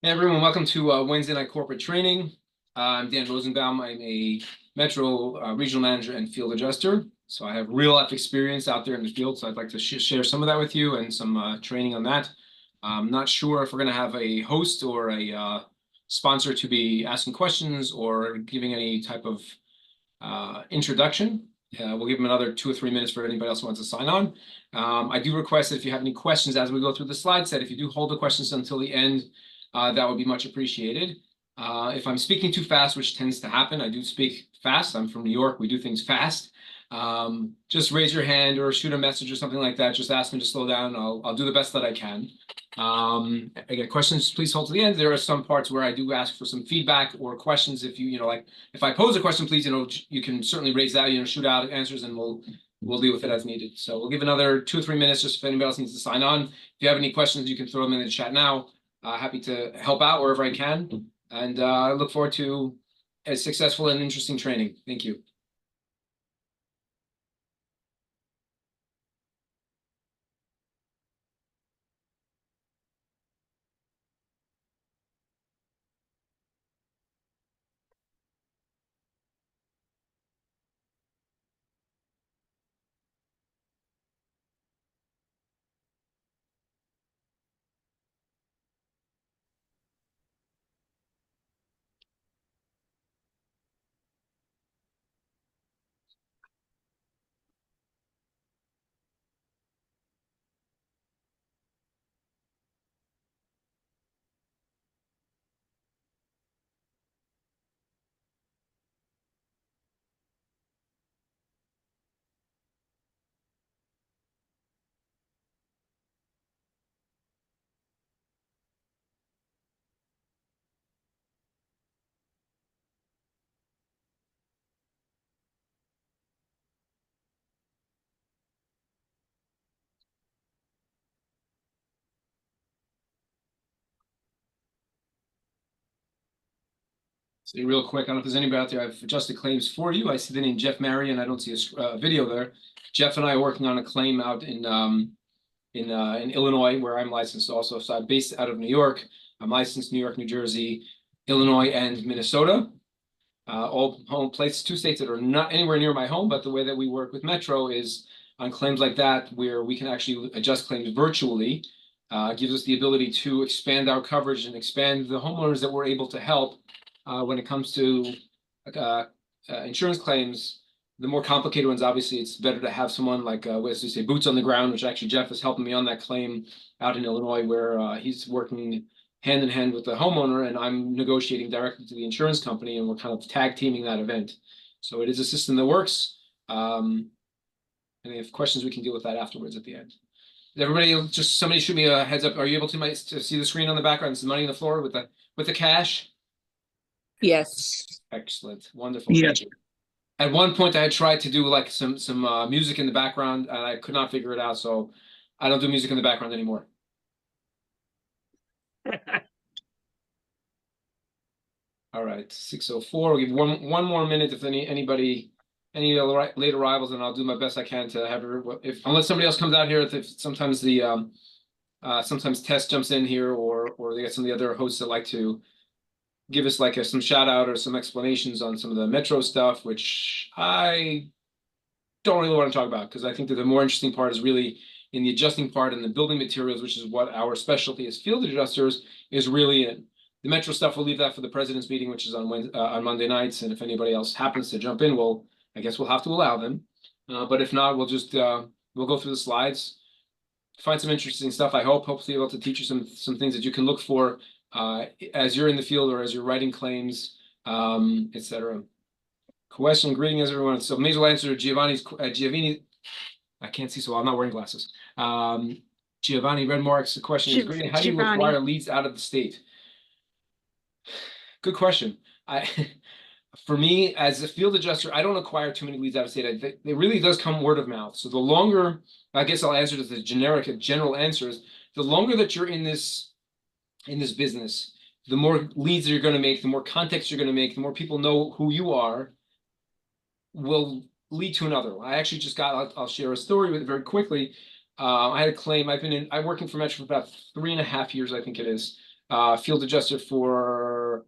Hey everyone, welcome to Wednesday Night Corporate Training. I'm Dan Rosenbaum. I'm a Metro Regional Manager and Field Adjuster. So I have real life experience out there in the field, so I'd like to share some of that with you and some training on that. I'm not sure if we're going to have a host or a sponsor to be asking questions or giving any type of introduction. We'll give them another 2 or 3 minutes for anybody else who wants to sign on. I do request that if you have any questions as we go through the slide set, if you do hold the questions until the end, that would be much appreciated. If I'm speaking too fast, which tends to happen, I do speak fast. I'm from New York. We do things fast. Just raise your hand or shoot a message or something like that. Just ask me to slow down. I'll do the best that I can. Again, questions, please hold to the end. There are some parts where I do ask for some feedback or questions. If you know, like if I pose a question, please, you can certainly raise that, shoot out answers and we'll deal with it as needed. So we'll give another 2 or 3 minutes just if anybody else needs to sign on. If you have any questions, you can throw them in the chat now. Happy to help out wherever I can. And I look forward to a successful and interesting training. Thank you. So real quick, I don't know if there's anybody out there. I've adjusted claims for you. I see the name Jeff Marion. I don't see a video there. Jeff and I are working on a claim out in Illinois, where I'm licensed also. So I'm based out of New York. I'm licensed New York, New Jersey, Illinois, and Minnesota. All home places, 2 states that are not anywhere near my home. But the way that we work with Metro is on claims like that, where we can actually adjust claims virtually. Gives us the ability to expand our coverage and expand the homeowners that we're able to help. When it comes to insurance claims, the more complicated ones, obviously, it's better to have someone like, as we say, boots on the ground, which actually Jeff is helping me on that claim out in Illinois, where he's working hand in hand with the homeowner, and I'm negotiating directly to the insurance company, and we're kind of tag teaming that event. So it is a system that works. And if questions, we can deal with that afterwards at the end. Everybody, just somebody shoot me a heads up. Are you able to see the screen on the background? It's the money on the floor with the cash. Yes. Excellent, wonderful. Thank you. At one point, I had tried to do like some music in the background, and I could not figure it out. So I don't do music in the background anymore. All right, 6:04. We'll give one more minute if any late arrivals, and I'll do my best I can to have if unless somebody else comes out here. If sometimes sometimes Tess jumps in here, or they get some of the other hosts that like to give us like some shout out or some explanations on some of the metro stuff, which I don't really want to talk about because I think that the more interesting part is really in the adjusting part and the building materials, which is what our specialty as field adjusters is really in. The metro stuff, we'll leave that for the president's meeting, which is on Monday nights. And if anybody else happens to jump in, I guess we'll have to allow them. But if not, we'll go through the slides, find some interesting stuff. I hopefully able to teach you some things that you can look for as you're in the field or as you're writing claims, etc. Question, greeting everyone. So maybe we'll answer Giovanni. I can't see so well. I'm not wearing glasses. Giovanni Redmarks, the question is, greeting, how do you acquire leads out of the state? Good question. For me, as a field adjuster, I don't acquire too many leads out of state. It really does come word of mouth. So the longer, I guess I'll answer to the general answers, the longer that you're in this business, the more leads you're going to make, the more context you're going to make, the more people know who you are, will lead to another. I actually just I'll share a story with it very quickly. I had a claim. I'm working for Metro for about 3.5 years, I think it is. Field adjuster for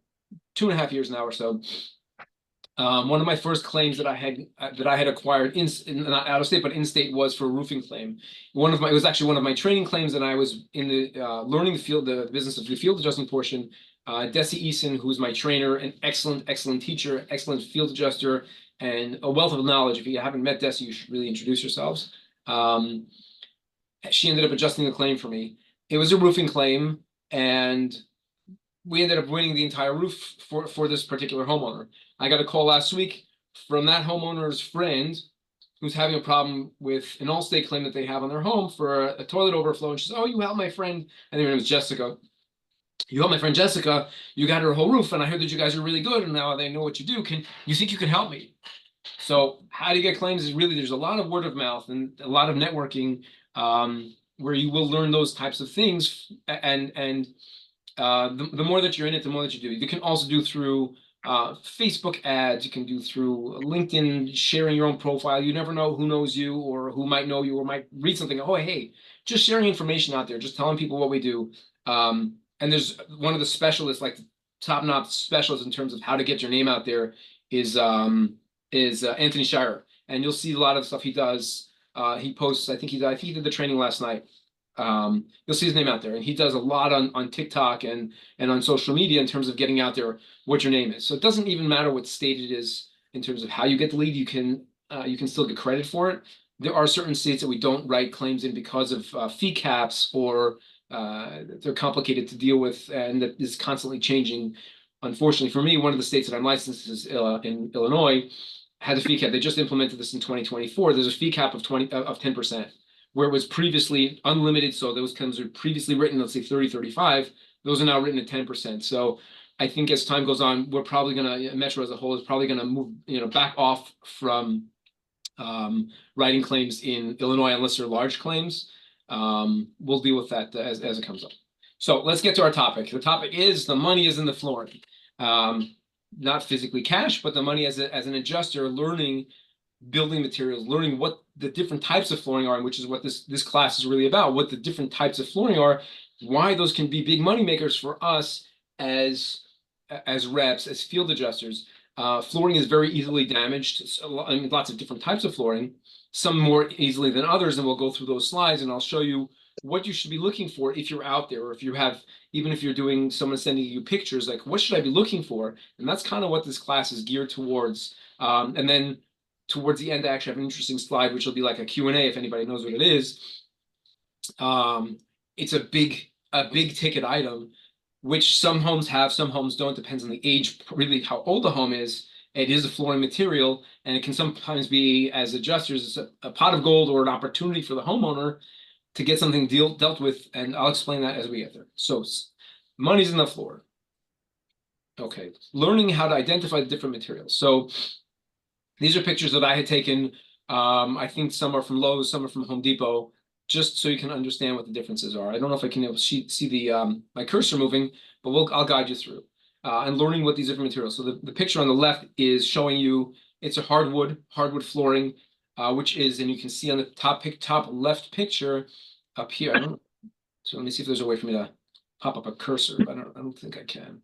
2.5 years now or so. One of my first claims that I had acquired not out of state but in state was for a roofing claim. It was actually one of my training claims, and I was in the learning the business of the field adjusting portion. Desi Eason, who's my trainer, an excellent teacher, excellent field adjuster, and a wealth of knowledge. If you haven't met Desi, you should really introduce yourselves. She ended up adjusting the claim for me. It was a roofing claim, and we ended up winning the entire roof for this particular homeowner. I got a call last week from that homeowner's friend who's having a problem with an Allstate claim that they have on their home for a toilet overflow. And she says, "Oh, you helped my friend." And her name was Jessica. "You helped my friend Jessica. You got her whole roof, and I heard that you guys are really good, and now they know what you do. You think you can help me?" So how do you get claims is really, there's a lot of word of mouth and a lot of networking where you will learn those types of things. And the more that you're in it, the more that you do. You can also do through Facebook ads. You can do through LinkedIn, sharing your own profile. You never know who knows you or who might know you or might read something. Oh, hey, just sharing information out there, just telling people what we do. And there's one of the specialists, like top-notch specialists in terms of how to get your name out there is Anthony Shire. And you'll see a lot of stuff he does. He posts, I think he did the training last night. You'll see his name out there, and he does a lot on TikTok and on social media in terms of getting out there what your name is. So it doesn't even matter what state it is in terms of how you get the lead. You can still get credit for it. There are certain states that we don't write claims in because of fee caps or they're complicated to deal with, and that is constantly changing. Unfortunately for me, one of the states that I'm licensed is in Illinois, had a fee cap. They just implemented this in 2024. There's a fee cap of 10%. Where it was previously unlimited. So those claims are previously written, let's say 30, 35. Those are now written at 10%. So I think as time goes on, we're probably Metro as a whole is probably gonna move, back off from writing claims in Illinois unless they're large claims. We'll deal with that as it comes up. So let's get to our topic. The topic is the money is in the flooring. Not physically cash, but the money as an adjuster, learning building materials, learning what the different types of flooring are, and which is what this class is really about, what the different types of flooring are, why those can be big money makers for us as reps, as field adjusters. Flooring is very easily damaged. So, I mean, lots of different types of flooring, some more easily than others, and we'll go through those slides, and I'll show you what you should be looking for if you're out there, or if you have, even if you're doing someone sending you pictures, like what should I be looking for? And that's kind of what this class is geared towards. And then towards the end, I actually have an interesting slide, which will be like a Q&A if anybody knows what it is. It's a big ticket item, which some homes have, some homes don't. Depends on the age, really how old the home is. It is a flooring material, and it can sometimes be, as adjusters, a pot of gold or an opportunity for the homeowner to get something dealt with, and I'll explain that as we get there. So money's in the floor. Okay, learning how to identify the different materials. So these are pictures that I had taken. I think some are from Lowe's, some are from Home Depot, just so you can understand what the differences are. I don't know if I can see the my cursor moving, but I'll guide you through and learning what these different materials. So the picture on the left is showing you it's a hardwood flooring, which is, and you can see on the top left picture up here. I don't. So let me see if there's a way for me to pop up a cursor. But I don't think I can.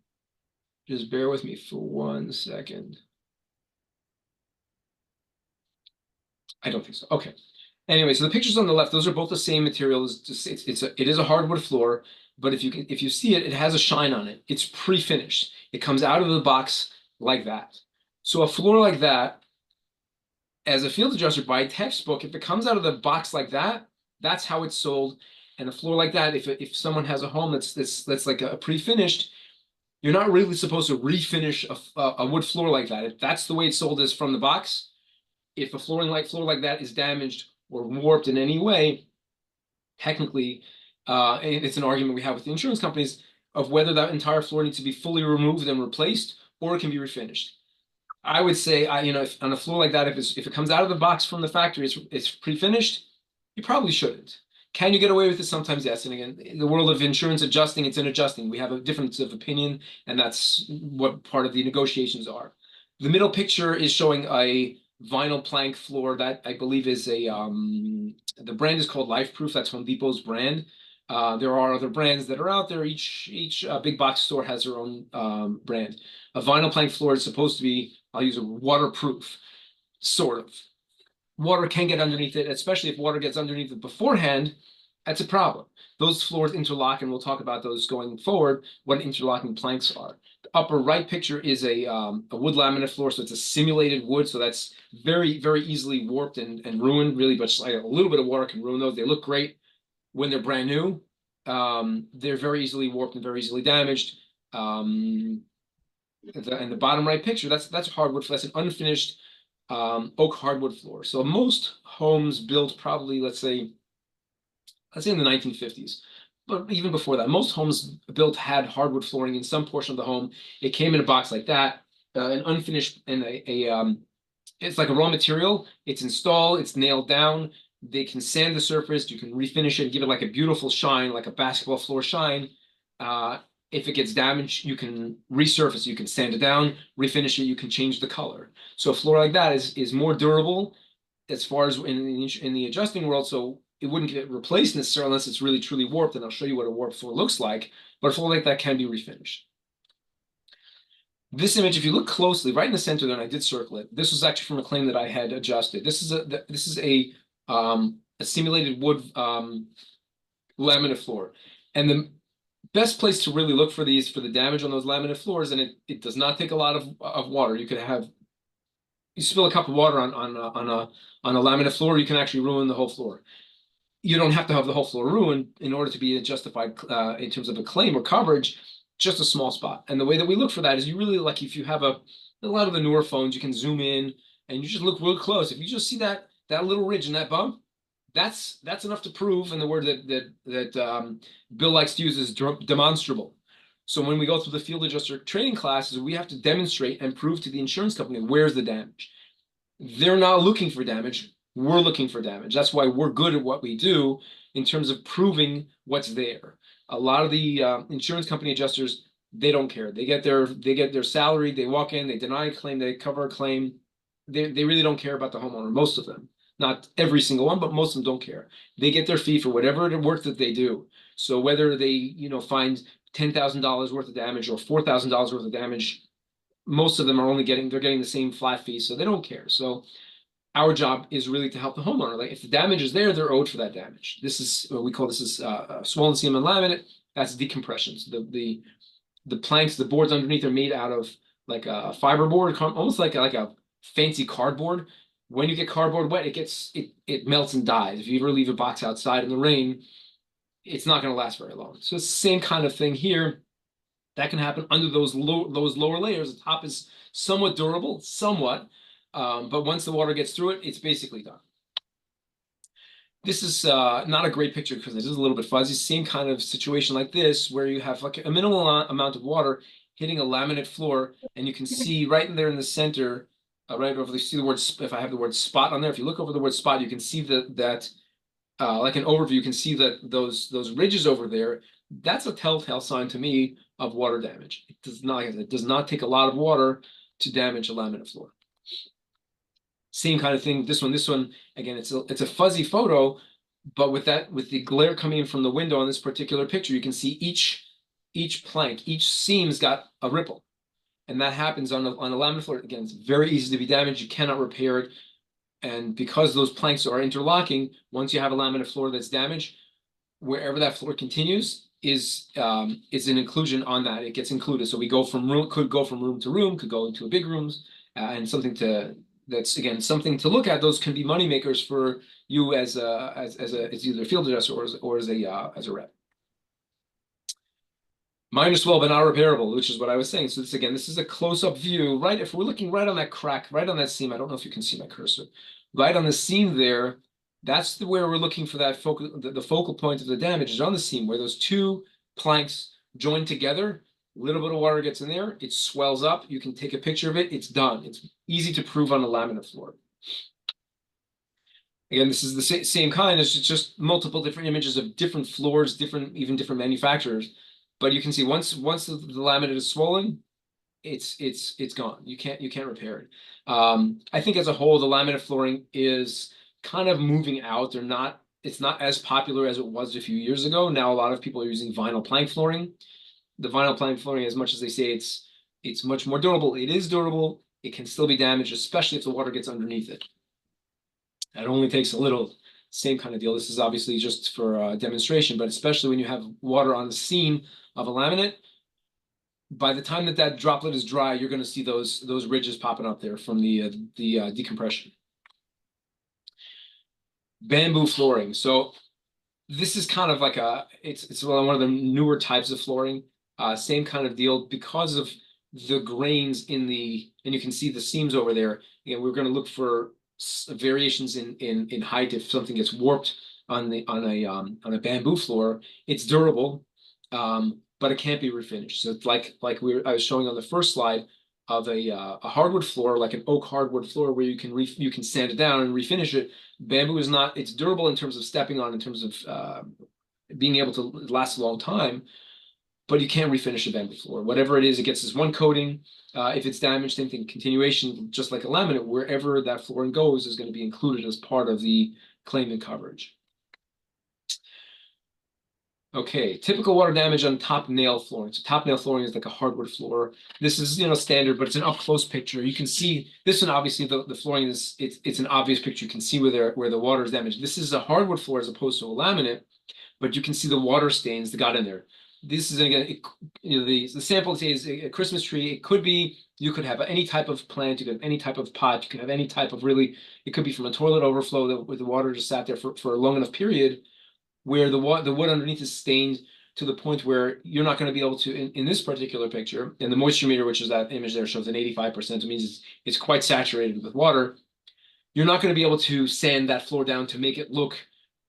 Just bear with me for 1 second. I don't think so. Okay. Anyway, so the pictures on the left, those are both the same material. It is a hardwood floor, but if you see it, it has a shine on it. It's pre-finished. It comes out of the box like that. So a floor like that, as a field adjuster by textbook, if it comes out of the box like that, that's how it's sold. And a floor like that, if someone has a home that's like a pre-finished, you're not really supposed to refinish a wood floor like that. If that's the way it's sold is from the box, if a floor like that is damaged or warped in any way, technically, it's an argument we have with the insurance companies of whether that entire floor needs to be fully removed and replaced or it can be refinished. I would say, if on a floor like that, if it comes out of the box from the factory, it's pre-finished, you probably shouldn't. Can you get away with it? Sometimes, yes. And again, in the world of insurance adjusting, it's in adjusting. We have a difference of opinion, and that's what part of the negotiations are. The middle picture is showing a vinyl plank floor that I believe is the brand is called Life Proof. That's Home Depot's brand. There are other brands that are out there. Each big box store has their own brand. A vinyl plank floor is supposed to be, I'll use a waterproof, sort of. Water can get underneath it, especially if water gets underneath it beforehand. That's a problem. Those floors interlock, and we'll talk about those going forward, what interlocking planks are. The upper right picture is a wood laminate floor, so it's a simulated wood, so that's very, very easily warped and ruined, really, but just like a little bit of water can ruin those. They look great when they're brand new. They're very easily warped and very easily damaged. And the bottom right picture, that's hardwood, that's an unfinished oak hardwood floor. So most homes built probably, let's say in the 1950s, but even before that, most homes built had hardwood flooring in some portion of the home. It came in a box like that, an unfinished, and it's like a raw material. It's installed, it's nailed down. They can sand the surface. You can refinish it and give it like a beautiful shine, like a basketball floor shine. If it gets damaged, you can resurface. You can sand it down, refinish it. You can change the color. So a floor like that is more durable as far as in the adjusting world. So it wouldn't get replaced necessarily unless it's really truly warped. And I'll show you what a warped floor looks like. But a floor like that can be refinished. This image, if you look closely, right in the center there, and I did circle it. This was actually from a claim that I had adjusted. This is a simulated wood laminate floor, and the best place to really look for these for the damage on those laminate floors, and it does not take a lot of water. You spill a cup of water on a laminate floor, you can actually ruin the whole floor. You don't have to have the whole floor ruined in order to be justified in terms of a claim or coverage. Just a small spot. And the way that we look for that is you really, like, if you have a lot of the newer phones, you can zoom in and you just look real close. If you just see that little ridge and that bump, that's enough to prove. And the word that Bill likes to use is demonstrable. So when we go through the field adjuster training classes, we have to demonstrate and prove to the insurance company where's the damage. They're not looking for damage. We're looking for damage. That's why we're good at what we do in terms of proving what's there. A lot of the insurance company adjusters, they don't care. They get their salary. They walk in, they deny a claim, they cover a claim. They really don't care about the homeowner. Most of them, not every single one, but most of them don't care. They get their fee for whatever the work that they do. So whether they find $10,000 worth of damage or $4,000 worth of damage, most of them are they're getting the same flat fee, so they don't care. So our job is really to help the homeowner. Like if the damage is there, they're owed for that damage. This is what we call swollen seam and laminate. That's decompressions. The planks, the boards underneath are made out of like a fiberboard, almost like a fancy cardboard. When you get cardboard wet, it melts and dies. If you ever leave a box outside in the rain, it's not going to last very long. So it's the same kind of thing here. That can happen under those lower layers. The top is somewhat durable, somewhat. But once the water gets through it, it's basically done. This is not a great picture because it is a little bit fuzzy. Same kind of situation like this where you have like a minimal amount of water hitting a laminate floor, and you can see right in there in the center, right over. You see the word. If I have the word spot on there, if you look over the word spot, you can see that like an overview. You can see that those ridges over there. That's a telltale sign to me of water damage. It does not take a lot of water to damage a laminate floor. Same kind of thing. This one again. It's a fuzzy photo, but with the glare coming in from the window on this particular picture, you can see each plank, each seam's got a ripple, and that happens on a laminate floor. Again, it's very easy to be damaged. You cannot repair it, and because those planks are interlocking, once you have a laminate floor that's damaged, wherever that floor continues is an inclusion on that. It gets included. So we go from room, could go from room to room, could go into big rooms, and that's again something to look at. Those can be money makers for you as either a field adjuster or as a rep. -12 but not repairable, which is what I was saying. So this is a close-up view, right? If we're looking right on that crack, right on that seam, I don't know if you can see my cursor, right on the seam there, that's where we're looking for that the focal point of the damage is on the seam, where those two planks join together. A little bit of water gets in there, it swells up. You can take a picture of it. It's done. It's easy to prove on a laminate floor. Again, this is the same kind. It's just multiple different images of different floors, even different manufacturers. But you can see once the laminate is swollen, it's gone. You can't repair it. I think as a whole, the laminate flooring is kind of moving out. It's not as popular as it was a few years ago. Now a lot of people are using vinyl plank flooring. The vinyl plank flooring, as much as they say it's much more durable, it is durable. It can still be damaged, especially if the water gets underneath it. It only takes a little. Same kind of deal. This is obviously just for demonstration, but especially when you have water on the seam of a laminate, by the time that droplet is dry, you're going to see those ridges popping up there from the decompression. Bamboo flooring. So this is kind of like it's one of the newer types of flooring. Same kind of deal because of the grains and you can see the seams over there. Again, we're going to look for variations in height if something gets warped on a bamboo floor. It's durable, but it can't be refinished. So it's like I was showing on the first slide of a hardwood floor, like an oak hardwood floor, where you can sand it down and refinish it. Bamboo is not. It's durable in terms of stepping on, in terms of being able to last a long time, but you can't refinish a bamboo floor. Whatever it is, it gets this one coating. If it's damaged, same thing, continuation, just like a laminate, wherever that flooring goes is going to be included as part of the claim and coverage. Okay, typical water damage on top nail flooring. So top nail flooring is like a hardwood floor. This is standard, but it's an up close picture. You can see this one. Obviously, the flooring is it's an obvious picture. You can see where the water is damaged. This is a hardwood floor as opposed to a laminate, but you can see the water stains that got in there. This is again, the sample is a Christmas tree. It could be, you could have any type of plant, you could have any type of pot, you could have any type of it could be from a toilet overflow where the water just sat there for a long enough period, where the wood underneath is stained to the point where you're not going to be able to, in this particular picture, and the moisture meter, which is that image there, shows an 85%. It means it's quite saturated with water. You're not going to be able to sand that floor down to make it look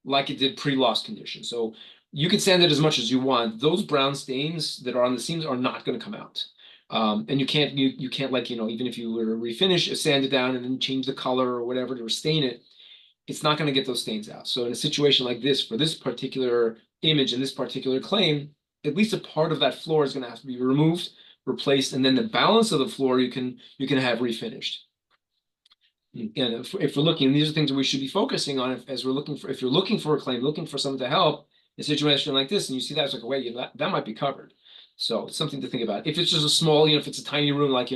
like it did pre-loss condition. So you can sand it as much as you want. Those brown stains that are on the seams are not going to come out. And you can't like, even if you were to refinish, sand it down and then change the color or whatever to stain it, it's not going to get those stains out. So in a situation like this, for this particular image and this particular claim, at least a part of that floor is going to have to be removed, replaced, and then the balance of the floor you can have refinished. And if we're looking, these are things that we should be focusing on if you're looking for a claim, looking for someone to help in a situation like this, and you see that, it's like, wait, that might be covered. So it's something to think about. If it's just a small, if it's a tiny room, like,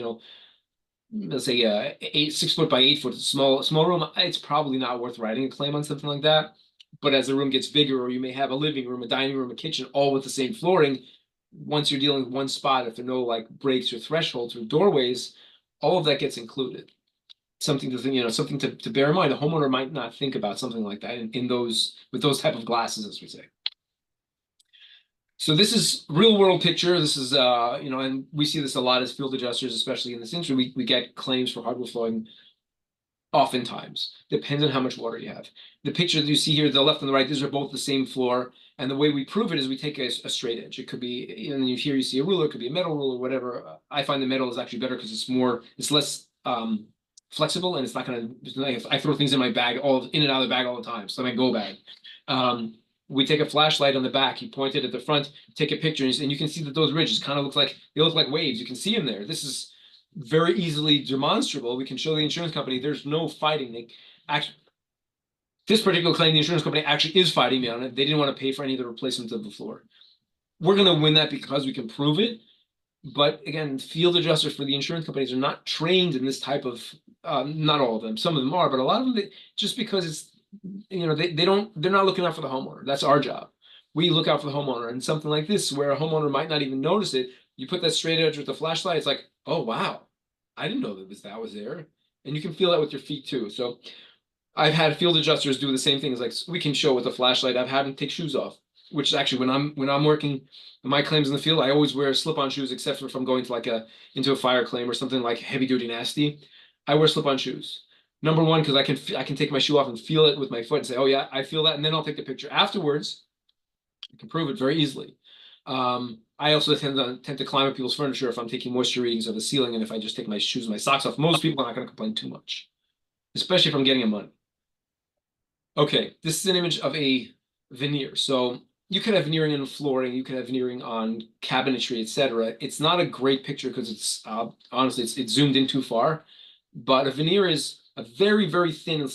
let's say 6 foot by 8 foot, small room, it's probably not worth writing a claim on something like that. But as the room gets bigger, or you may have a living room, a dining room, a kitchen, all with the same flooring, once you're dealing with one spot, if there are no like breaks or thresholds or doorways, all of that gets included. Something to think, something to bear in mind. A homeowner might not think about something like that with those type of glasses, as we say. So this is real world picture. This is, and we see this a lot as field adjusters, especially in this industry. We get claims for hardwood flooring Oftentimes, depends on how much water you have. The picture that you see here, the left and the right, these are both the same floor. And the way we prove it is we take a straight edge. It could be, and here you see a ruler, it could be a metal ruler, whatever. I find the metal is actually better because it's less flexible, and it's not gonna, like, I throw things in my bag in and out of the bag all the time. So my go bag. We take a flashlight on the back, you point it at the front, take a picture, and you can see that those ridges kind of they look like waves. You can see them there. This is very easily demonstrable. We can show the insurance company there's no fighting. They actually, this particular claim, the insurance company actually is fighting me on it. They didn't want to pay for any of the replacements of the floor. We're going to win that because we can prove it. But again, field adjusters for the insurance companies are not trained in this type of, not all of them, some of them are, but a lot of them, just because it's, they're not looking out for the homeowner. That's our job. We look out for the homeowner, and something like this, where a homeowner might not even notice it, you put that straight edge with the flashlight, it's like, oh, wow, I didn't know that was there. And you can feel that with your feet too. So I've had field adjusters do the same things. Like, we can show with a flashlight. I've had them take shoes off, which is actually when I'm working my claims in the field, I always wear slip-on shoes, except for if I'm going to into a fire claim or something like heavy duty nasty. I wear slip-on shoes. Number one, because I can take my shoe off and feel it with my foot and say, oh yeah, I feel that, and then I'll take the picture afterwards. I can prove it very easily. I also tend to climb up people's furniture if I'm taking moisture readings of the ceiling, and if I just take my shoes and my socks off, most people are not going to complain too much, especially if I'm getting a money. Okay, this is an image of a veneer. So you could have veneering in flooring, you could have veneering on cabinetry, etc. It's not a great picture because it's honestly it's zoomed in too far. But a veneer is a very, very thin, let's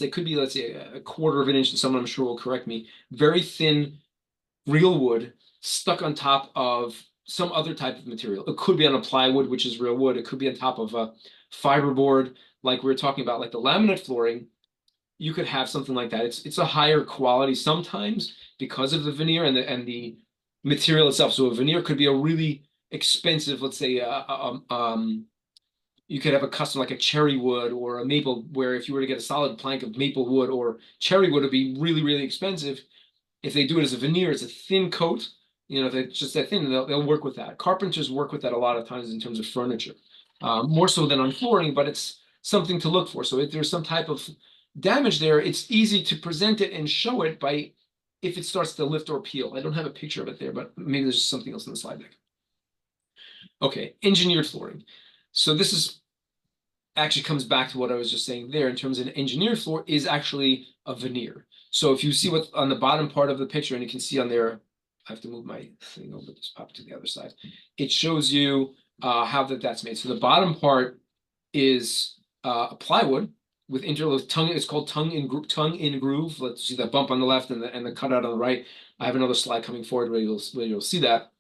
say a quarter of an inch, and someone I'm sure will correct me, very thin real wood stuck on top of some other type of material. It could be on a plywood, which is real wood. It could be on top of a fiberboard, like we were talking about, like the laminate flooring. You could have something like that. It's a higher quality sometimes because of the veneer and the material itself. So a veneer could be a really expensive, let's say, you could have a custom like a cherry wood or a maple, where if you were to get a solid plank of maple wood or cherry wood, it'd be really, really expensive. If they do it as a veneer, it's a thin coat. If it's just that thin, they'll work with that. Carpenters work with that a lot of times in terms of furniture, more so than on flooring, but it's something to look for. So if there's some type of damage there, it's easy to present it and show it by if it starts to lift or peel. I don't have a picture of it there, but maybe there's something else in the slide deck. Okay, engineered flooring. So this is actually comes back to what I was just saying there in terms of an engineered floor is actually a veneer. So if you see what on the bottom part of the picture, and you can see on there, I have to move my thing over, just pop to the other side. It shows you how that's made. So the bottom part is a plywood with tongue. It's called tongue in groove. Let's see that bump on the left and the cutout on the right. I have another slide coming forward where you'll see that.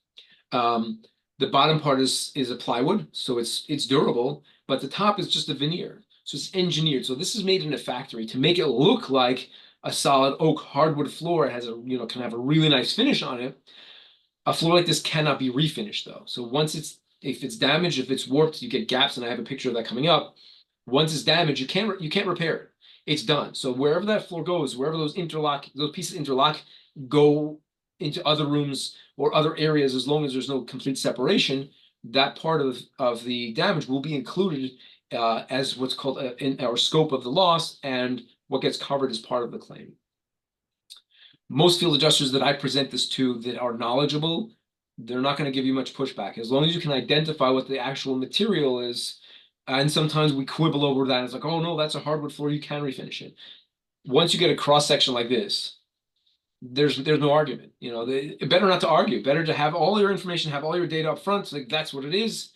The bottom part is a plywood, so it's durable, but the top is just a veneer. So it's engineered. So this is made in a factory to make it look like a solid oak hardwood floor. It has can have a really nice finish on it. A floor like this cannot be refinished though. So if it's damaged, if it's warped, you get gaps, and I have a picture of that coming up. Once it's damaged, you can't repair it. It's done. So wherever that floor goes, wherever those pieces interlock, go into other rooms or other areas, as long as there's no complete separation, that part of the damage will be included as what's called in our scope of the loss, and what gets covered as part of the claim. Most field adjusters that I present this to that are knowledgeable, they're not going to give you much pushback as long as you can identify what the actual material is. And sometimes we quibble over that. It's like, oh no, that's a hardwood floor, you can refinish it. Once you get a cross section like this, there's no argument. Better not to argue. Better to have all your information, have all your data up front. So that's what it is.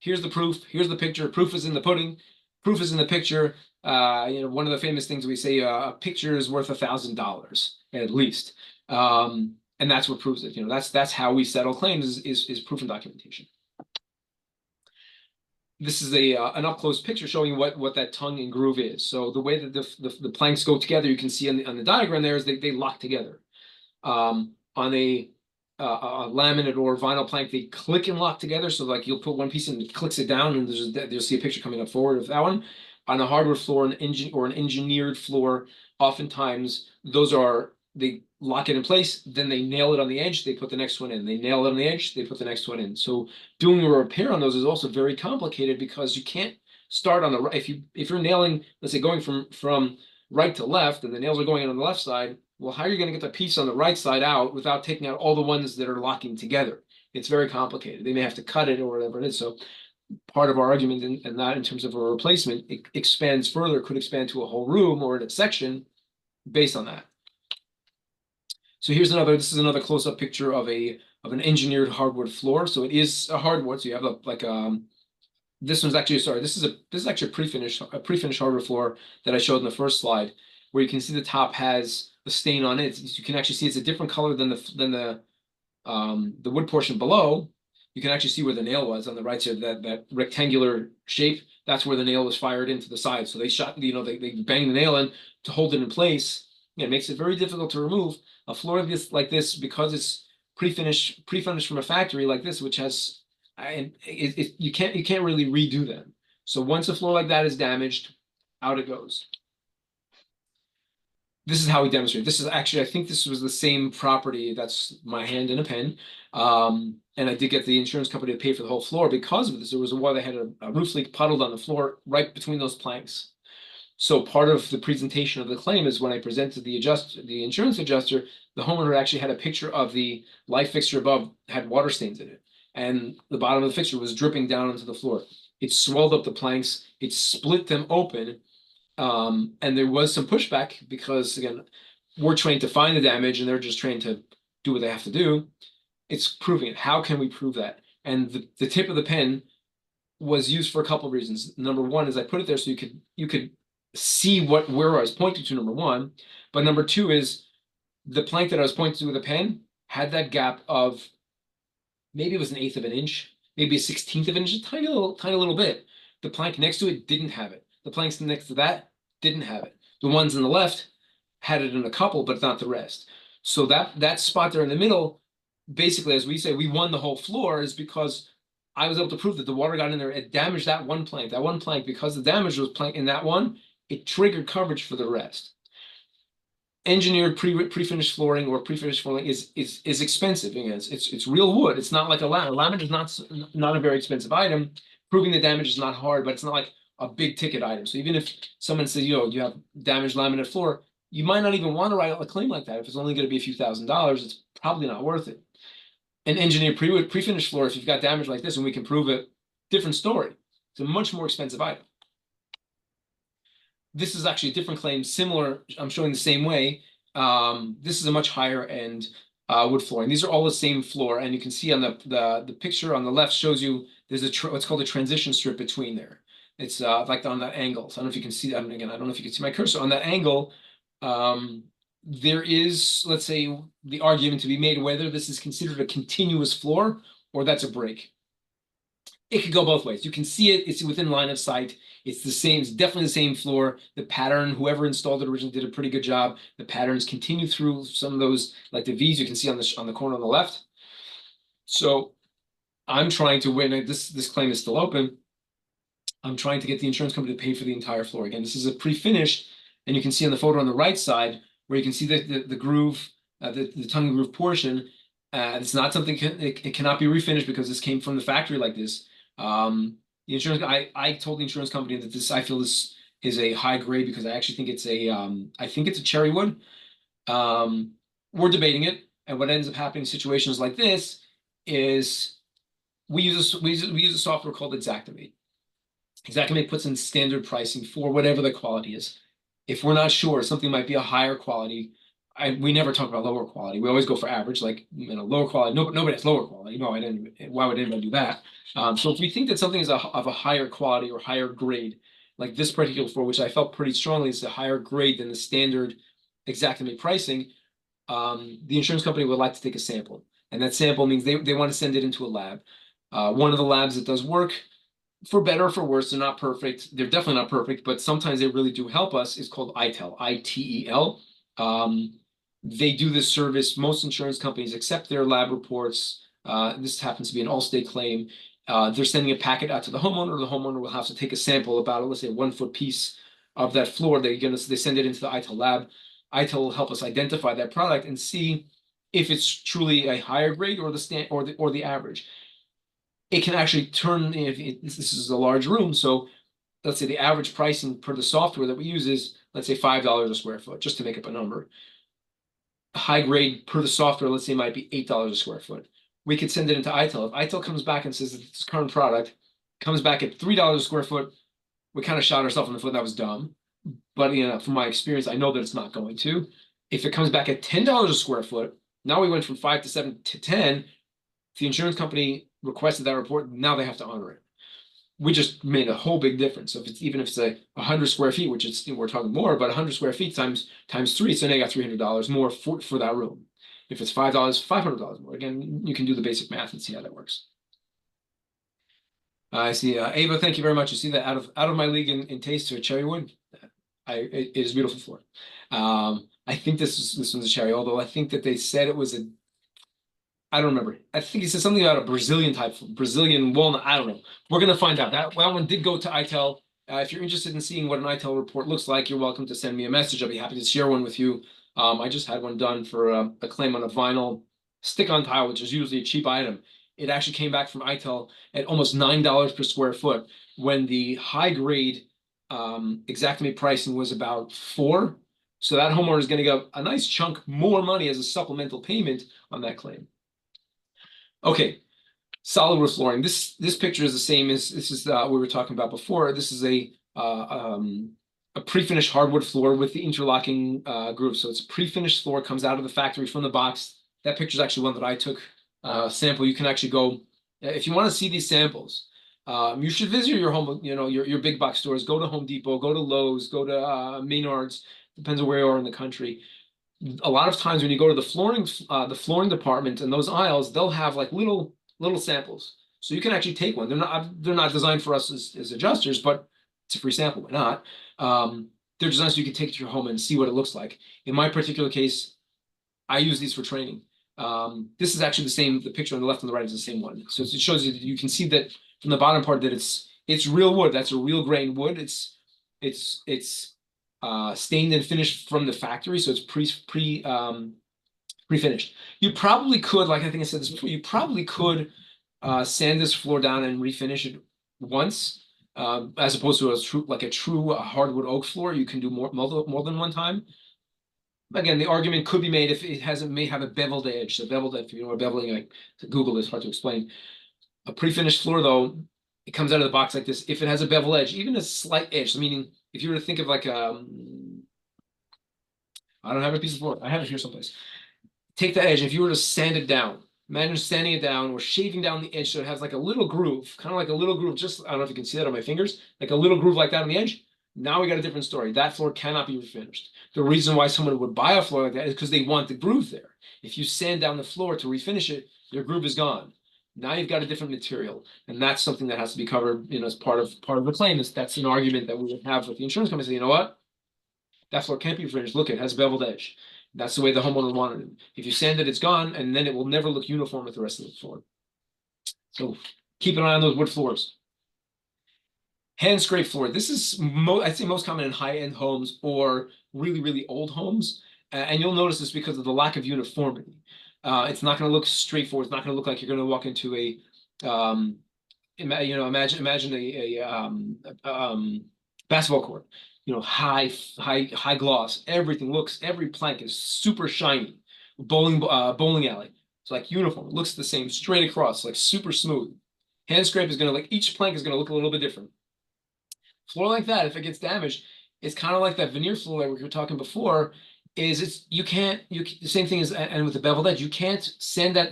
Here's the proof. Here's the picture. Proof is in the pudding. Proof is in the picture. One of the famous things we say: a picture is worth $1,000 at least, and that's what proves it. That's how we settle claims is proof and documentation. This is an up close picture showing what that tongue and groove is. So the way that the planks go together, you can see on the diagram there, is they lock together. On a laminate or vinyl plank, they click and lock together. So like you'll put one piece in, it clicks it down, and you'll see a picture coming up forward of that one. On a hardwood floor, an engineered floor, oftentimes they lock it in place, then they nail it on the edge, they put the next one in. They nail it on the edge, they put the next one in. So doing a repair on those is also very complicated because you can't start on the right. If you're nailing, let's say going from right to left, and the nails are going in on the left side, well, how are you going to get the piece on the right side out without taking out all the ones that are locking together? It's very complicated. They may have to cut it or whatever it is. So part of our argument, and not in terms of a replacement, it expands further, could expand to a whole room or in a section based on that. So this is another close-up picture of an engineered hardwood floor. So it is a hardwood. So you have this one's actually, sorry, this is actually a pre-finished hardwood floor that I showed in the first slide, where you can see the top has a stain on it. You can actually see it's a different color than the wood portion below. You can actually see where the nail was on the right side, that rectangular shape. That's where the nail was fired into the side. So they they banged the nail in to hold it in place. Yeah, it makes it very difficult to remove. A floor like this, because it's pre-finished from a factory like this, which has, you can't really redo them. So once a floor like that is damaged, out it goes. This is how we demonstrate. This is actually, I think this was the same property. That's my hand in a pen. And I did get the insurance company to pay for the whole floor because of this. There was a while they had a roof leak puddled on the floor right between those planks. So part of the presentation of the claim is when I presented the insurance adjuster, the homeowner actually had a picture of the light fixture above had water stains in it. And the bottom of the fixture was dripping down onto the floor. It swelled up the planks, it split them open. And there was some pushback because, again, we're trained to find the damage and they're just trained to do what they have to do. It's proving it. How can we prove that? And the tip of the pen was used for a couple of reasons. Number one is I put it there so you could see where I was pointing to, number one. But number two is the plank that I was pointing to with a pen had that gap of maybe it was 1/8 of an inch, maybe a 1/16 of an inch, a tiny little bit. The plank next to it didn't have it. The planks next to that didn't have it. The ones on the left had it in a couple, but not the rest. So that spot there in the middle, basically, as we say, we won the whole floor, is because I was able to prove that the water got in there. It damaged that one plank. That one plank, because the damage was plank in that one, it triggered coverage for the rest. Engineered pre-finished flooring or pre-finished flooring is expensive. Again, it's real wood. It's not like a laminate. Laminate is not a very expensive item. Proving the damage is not hard, but it's not like a big ticket item. So even if someone says, you have damaged laminate floor, you might not even want to write a claim like that. If it's only going to be a few $1,000s, it's probably not worth it. An engineered pre-finished floor, if you've got damage like this and we can prove it, different story. It's a much more expensive item. This is actually a different claim, similar. I'm showing the same way. This is a much higher end wood flooring. These are all the same floor, and you can see on the picture on the left shows you there's what's called a transition strip between there. It's like on that angle. So I don't know if you can see that. Again, I don't know if you can see my cursor on that angle. There is, let's say, the argument to be made whether this is considered a continuous floor or that's a break. It could go both ways. You can see it, it's within line of sight. It's the same, it's definitely the same floor. The pattern, whoever installed it originally did a pretty good job. The patterns continue through some of those, like the V's you can see on the corner on the left. So I'm trying to win. This claim is still open. I'm trying to get the insurance company to pay for the entire floor. Again, this is a pre-finished, and you can see on the photo on the right side where you can see the groove, the tongue and groove portion. It's not something it cannot be refinished because this came from the factory like this. The insurance, I told the insurance company that I feel this is a high grade because I actually think it's a cherry wood. We're debating it, and what ends up happening in situations like this is we use a software called Xactimate. Xactimate puts in standard pricing for whatever the quality is. If we're not sure, something might be a higher quality. We never talk about lower quality. We always go for average, like lower quality. Nobody has lower quality. No, I didn't. Why would anybody do that? So if we think that something is of a higher quality or higher grade, like this particular floor, which I felt pretty strongly is a higher grade than the standard Xactimate pricing, the insurance company would like to take a sample, and that sample means they want to send it into a lab. One of the labs that does work, for better or for worse, they're not perfect. They're definitely not perfect, but sometimes they really do help us. Is called ITEL, ITEL. They do this service. Most insurance companies accept their lab reports. This happens to be an Allstate claim. They're sending a packet out to the homeowner. The homeowner will have to take a sample about, let's say, a 1-foot piece of that floor. They send it into the ITEL lab. ITEL will help us identify that product and see if it's truly a higher grade or the average. It can actually turn, if this is a large room, so let's say the average pricing per the software that we use is, let's say $5 a square foot, just to make up a number. High grade per the software, let's say might be $8 a square foot. We could send it into ITIL. If ITIL comes back and says that this current product comes back at $3 a square foot, we kind of shot ourselves in the foot. That was dumb. But from my experience, I know that it's not going to. If it comes back at $10 a square foot, now we went from 5 to 7 to 10. If the insurance company requested that report, now they have to honor it. We just made a whole big difference. So if it's even if it's like 100 square feet, which is we're talking more, but 100 square feet times 3, so now you got $300 more for that room. If it's $5, $500 more. Again, you can do the basic math and see how that works. I see Ava, thank you very much. You see that out of my league in taste to a cherry wood. It is beautiful floor. I think this one's a cherry, although I think that they said it was I don't remember. I think he said something about a Brazilian walnut. I don't know. We're gonna find out. That one did go to ITEL. If you're interested in seeing what an ITEL report looks like, you're welcome to send me a message. I'll be happy to share one with you. I just had one done for a claim on a vinyl stick-on tile, which is usually a cheap item. It actually came back from ITEL at almost $9 per square foot when the high grade Xactimate pricing was about $4. So that homeowner is going to get a nice chunk more money as a supplemental payment on that claim. Okay, solid roof flooring. This picture is the same as this is we were talking about before. This is a pre-finished hardwood floor with the interlocking grooves. So it's a pre-finished floor, comes out of the factory from the box. That picture is actually one that I took sample. You can actually go if you want to see these samples. You should visit your home, your big box stores. Go to Home Depot, go to Lowe's, go to Menards. Depends on where you are in the country. A lot of times when you go to the flooring department and those aisles, they'll have like little samples. So you can actually take one. They're not designed for us as adjusters, but it's a free sample. Why not? They're designed so you can take it to your home and see what it looks like. In my particular case, I use these for training. This is actually the picture on the left and the right is the same one. So it shows you that you can see that from the bottom part that it's real wood. That's a real grain wood. It's stained and finished from the factory, so it's pre-finished. You probably could, like I think I said this before, you probably could sand this floor down and refinish it once, as opposed to a true hardwood oak floor. You can do more than one time. Again, the argument could be made if it may have a beveled edge. So beveled, if you know what beveling, like to Google this, hard to explain. A pre-finished floor, though, it comes out of the box like this. If it has a bevel edge, even a slight edge, so meaning if you were to think of like I don't have a piece of board. I have it here someplace. Take the edge. If you were to sand it down, imagine sanding it down or shaving down the edge so it has like a little groove, kind of like a little groove. Just I don't know if you can see that on my fingers, like a little groove like that on the edge. Now we got a different story. That floor cannot be refinished. The reason why someone would buy a floor like that is because they want the groove there. If you sand down the floor to refinish it, your groove is gone. Now you've got a different material, and that's something that has to be covered, as part of the claim. That's an argument that we would have with the insurance company. Say, you know what? That floor can't be finished. Look, it has a beveled edge. That's the way the homeowner wanted it. If you sand it, it's gone, and then it will never look uniform with the rest of the floor. So keep an eye on those wood floors. Hand scrape floor. This is I'd say most common in high-end homes or really, really old homes, and you'll notice this because of the lack of uniformity. It's not going to look straightforward. It's not going to look like you're going to walk into a, imagine a basketball court. High gloss. Every plank is super shiny. Bowling alley. It's like uniform. It looks the same straight across, like super smooth. Hand scrape is going to each plank is going to look a little bit different. Floor like that, if it gets damaged, it's kind of like that veneer floor that we were talking before. The same thing as and with the beveled edge, you can't sand that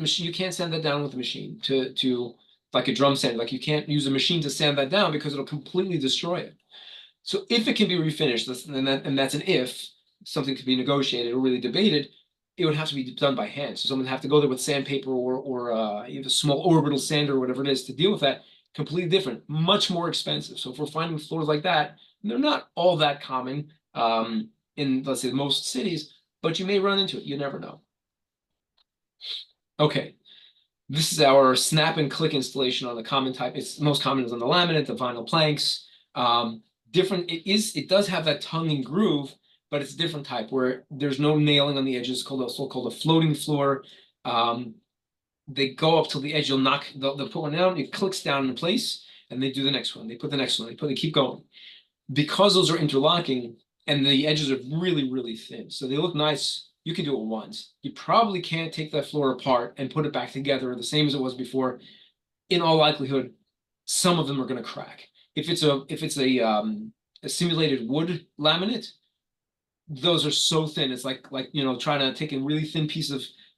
down with a machine to like a drum sand. Like you can't use a machine to sand that down because it'll completely destroy it. So if it can be refinished, and that's an if, something could be negotiated or really debated, it would have to be done by hand. So someone would have to go there with sandpaper or a small orbital sander or whatever it is to deal with that. Completely different, much more expensive. So if we're finding floors like that, they're not all that common in, let's say, most cities, but you may run into it. You never know. Okay, this is our snap and click installation on the common type. It's most common is on the laminate, the vinyl planks. It does have that tongue and groove, but it's a different type where there's no nailing on the edges. It's so-called a floating floor. They go up to the edge. They'll put one down. It clicks down in place, and they do the next one. They put the next one. They keep going. Because those are interlocking and the edges are really, really thin, so they look nice. You can do it once. You probably can't take that floor apart and put it back together the same as it was before. In all likelihood, some of them are going to crack. If it's a simulated wood laminate, those are so thin. It's like trying to take a really thin piece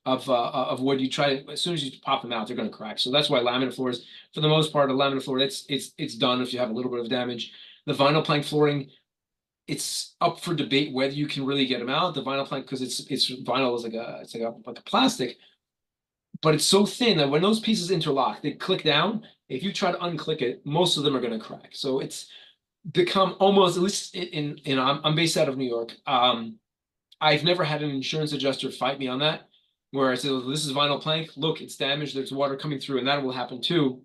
of wood. You try to, as soon as you pop them out, they're going to crack. So that's why laminate floors, for the most part, a laminate floor, it's done if you have a little bit of damage. The vinyl plank flooring, it's up for debate whether you can really get them out. The vinyl plank, because it's vinyl is like a plastic, but it's so thin that when those pieces interlock, they click down. If you try to unclick it, most of them are going to crack. So it's become almost, at least I'm based out of New York. I've never had an insurance adjuster fight me on that, where I said, well, this is vinyl plank. Look, it's damaged. There's water coming through, and that will happen too.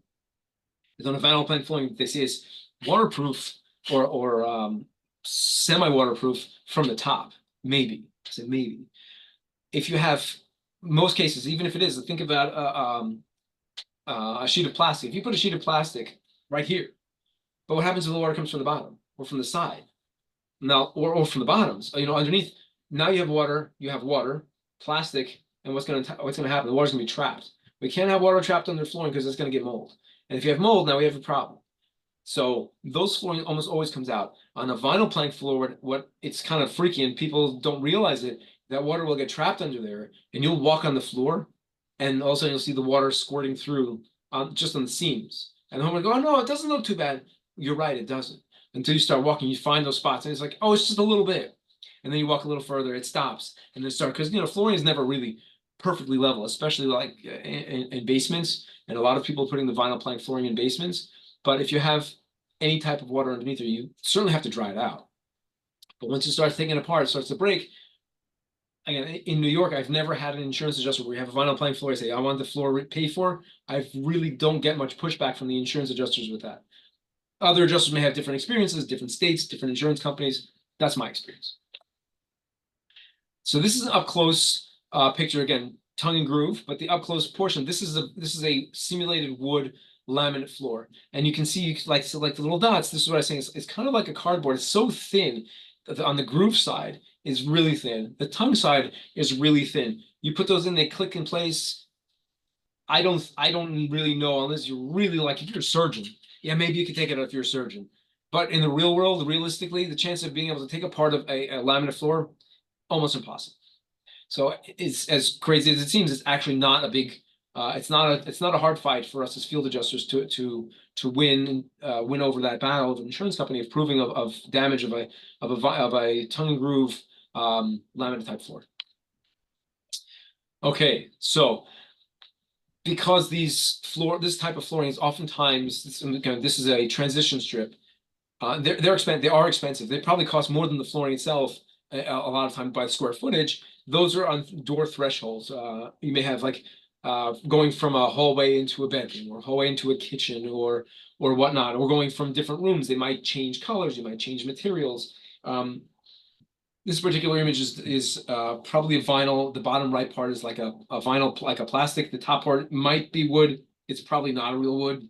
Is on a vinyl plank flooring, they say it's waterproof or semi-waterproof from the top. Maybe. I said maybe. If you have most cases, even if it is, think about a sheet of plastic. If you put a sheet of plastic right here, but what happens if the water comes from the bottom or from the side? Now, or from the bottoms, underneath. Now you have water, plastic, and what's gonna happen? The water's gonna be trapped. We can't have water trapped under flooring because it's gonna get mold. And if you have mold, now we have a problem. So those flooring almost always comes out. On a vinyl plank floor, what it's kind of freaky and people don't realize it, that water will get trapped under there, and you'll walk on the floor, and all of a sudden you'll see the water squirting through just on the seams. And the homeowner will go, oh no, it doesn't look too bad. You're right, it doesn't. Until you start walking, you find those spots, and it's like, oh, it's just a little bit. And then you walk a little further, it stops, and then start, because flooring is never really perfectly level, especially like in basements. And a lot of people are putting the vinyl plank flooring in basements. But if you have any type of water underneath there, you certainly have to dry it out. But once you start taking it apart, it starts to break. Again, in New York, I've never had an insurance adjuster where you have a vinyl plank floor. I say, I want the floor paid for. I really don't get much pushback from the insurance adjusters with that. Other adjusters may have different experiences, different states, different insurance companies. That's my experience. So this is an up close picture, again, tongue and groove, but the up close portion, this is a simulated wood laminate floor. And you can see like the little dots. This is what I was saying. It's kind of like a cardboard. It's so thin that on the groove side is really thin. The tongue side is really thin. You put those in, they click in place. I don't really know, unless you're really like, if you're a surgeon, yeah, maybe you could take it out if you're a surgeon. But in the real world, realistically, the chance of being able to take apart of a laminate floor, almost impossible. So it's as crazy as it seems. It's actually not a big. It's not a hard fight for us as field adjusters to win over that battle of an insurance company of proving of damage of a tongue and groove laminate type floor. Okay, so because this type of flooring is oftentimes this is a transition strip. They are expensive. They probably cost more than the flooring itself a lot of times by the square footage. Those are on door thresholds. You may have like going from a hallway into a bedroom or a hallway into a kitchen or whatnot, or going from different rooms. They might change colors. You might change materials. This particular image is probably a vinyl. The bottom right part is like a vinyl, like a plastic. The top part might be wood. It's probably not a real wood.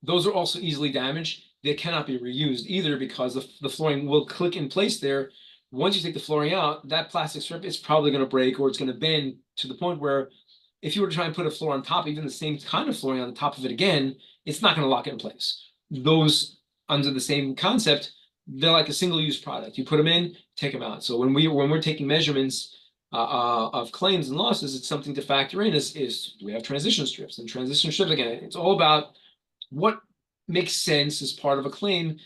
Those are also easily damaged. They cannot be reused either because the flooring will click in place there. Once you take the flooring out, that plastic strip is probably going to break or it's going to bend to the point where if you were to try and put a floor on top, even the same kind of flooring on the top of it again, it's not going to lock it in place. Those under the same concept, they're like a single-use product. You put them in, take them out. So when we're taking measurements of claims and losses, it's something to factor in is we have transition strips. And transition strips, again, it's all about what makes sense as part of a claim.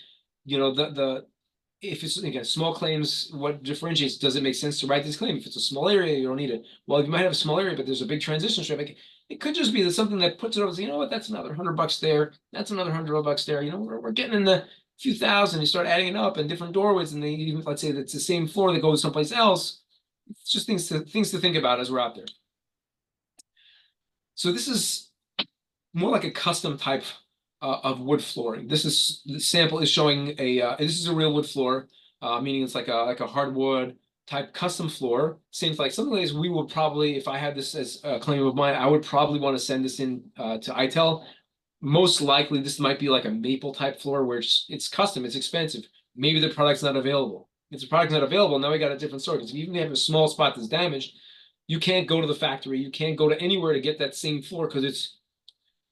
If it's, again, small claims, what differentiates, does it make sense to write this claim? If it's a small area, you don't need it. Well, you might have a small area, but there's a big transition strip. It could just be that something that puts it over, you know what, that's another $100 there. That's another $100 there. We're getting in the few thousand. You start adding it up and different doorways, and even let's say that's the same floor that goes someplace else. It's just things to think about as we're out there. So this is more like a custom type of wood flooring. The sample is showing this is a real wood floor, meaning it's like a hardwood type custom floor. Seems like something like this. We would probably, if I had this as a claim of mine, I would probably want to send this in to ITEL. most likely this might be like a maple type floor where it's custom, it's expensive. Maybe the product's not available. If the product's not available, now we got a different story. Because even if you have a small spot that's damaged, you can't go to the factory, you can't go to anywhere to get that same floor because it's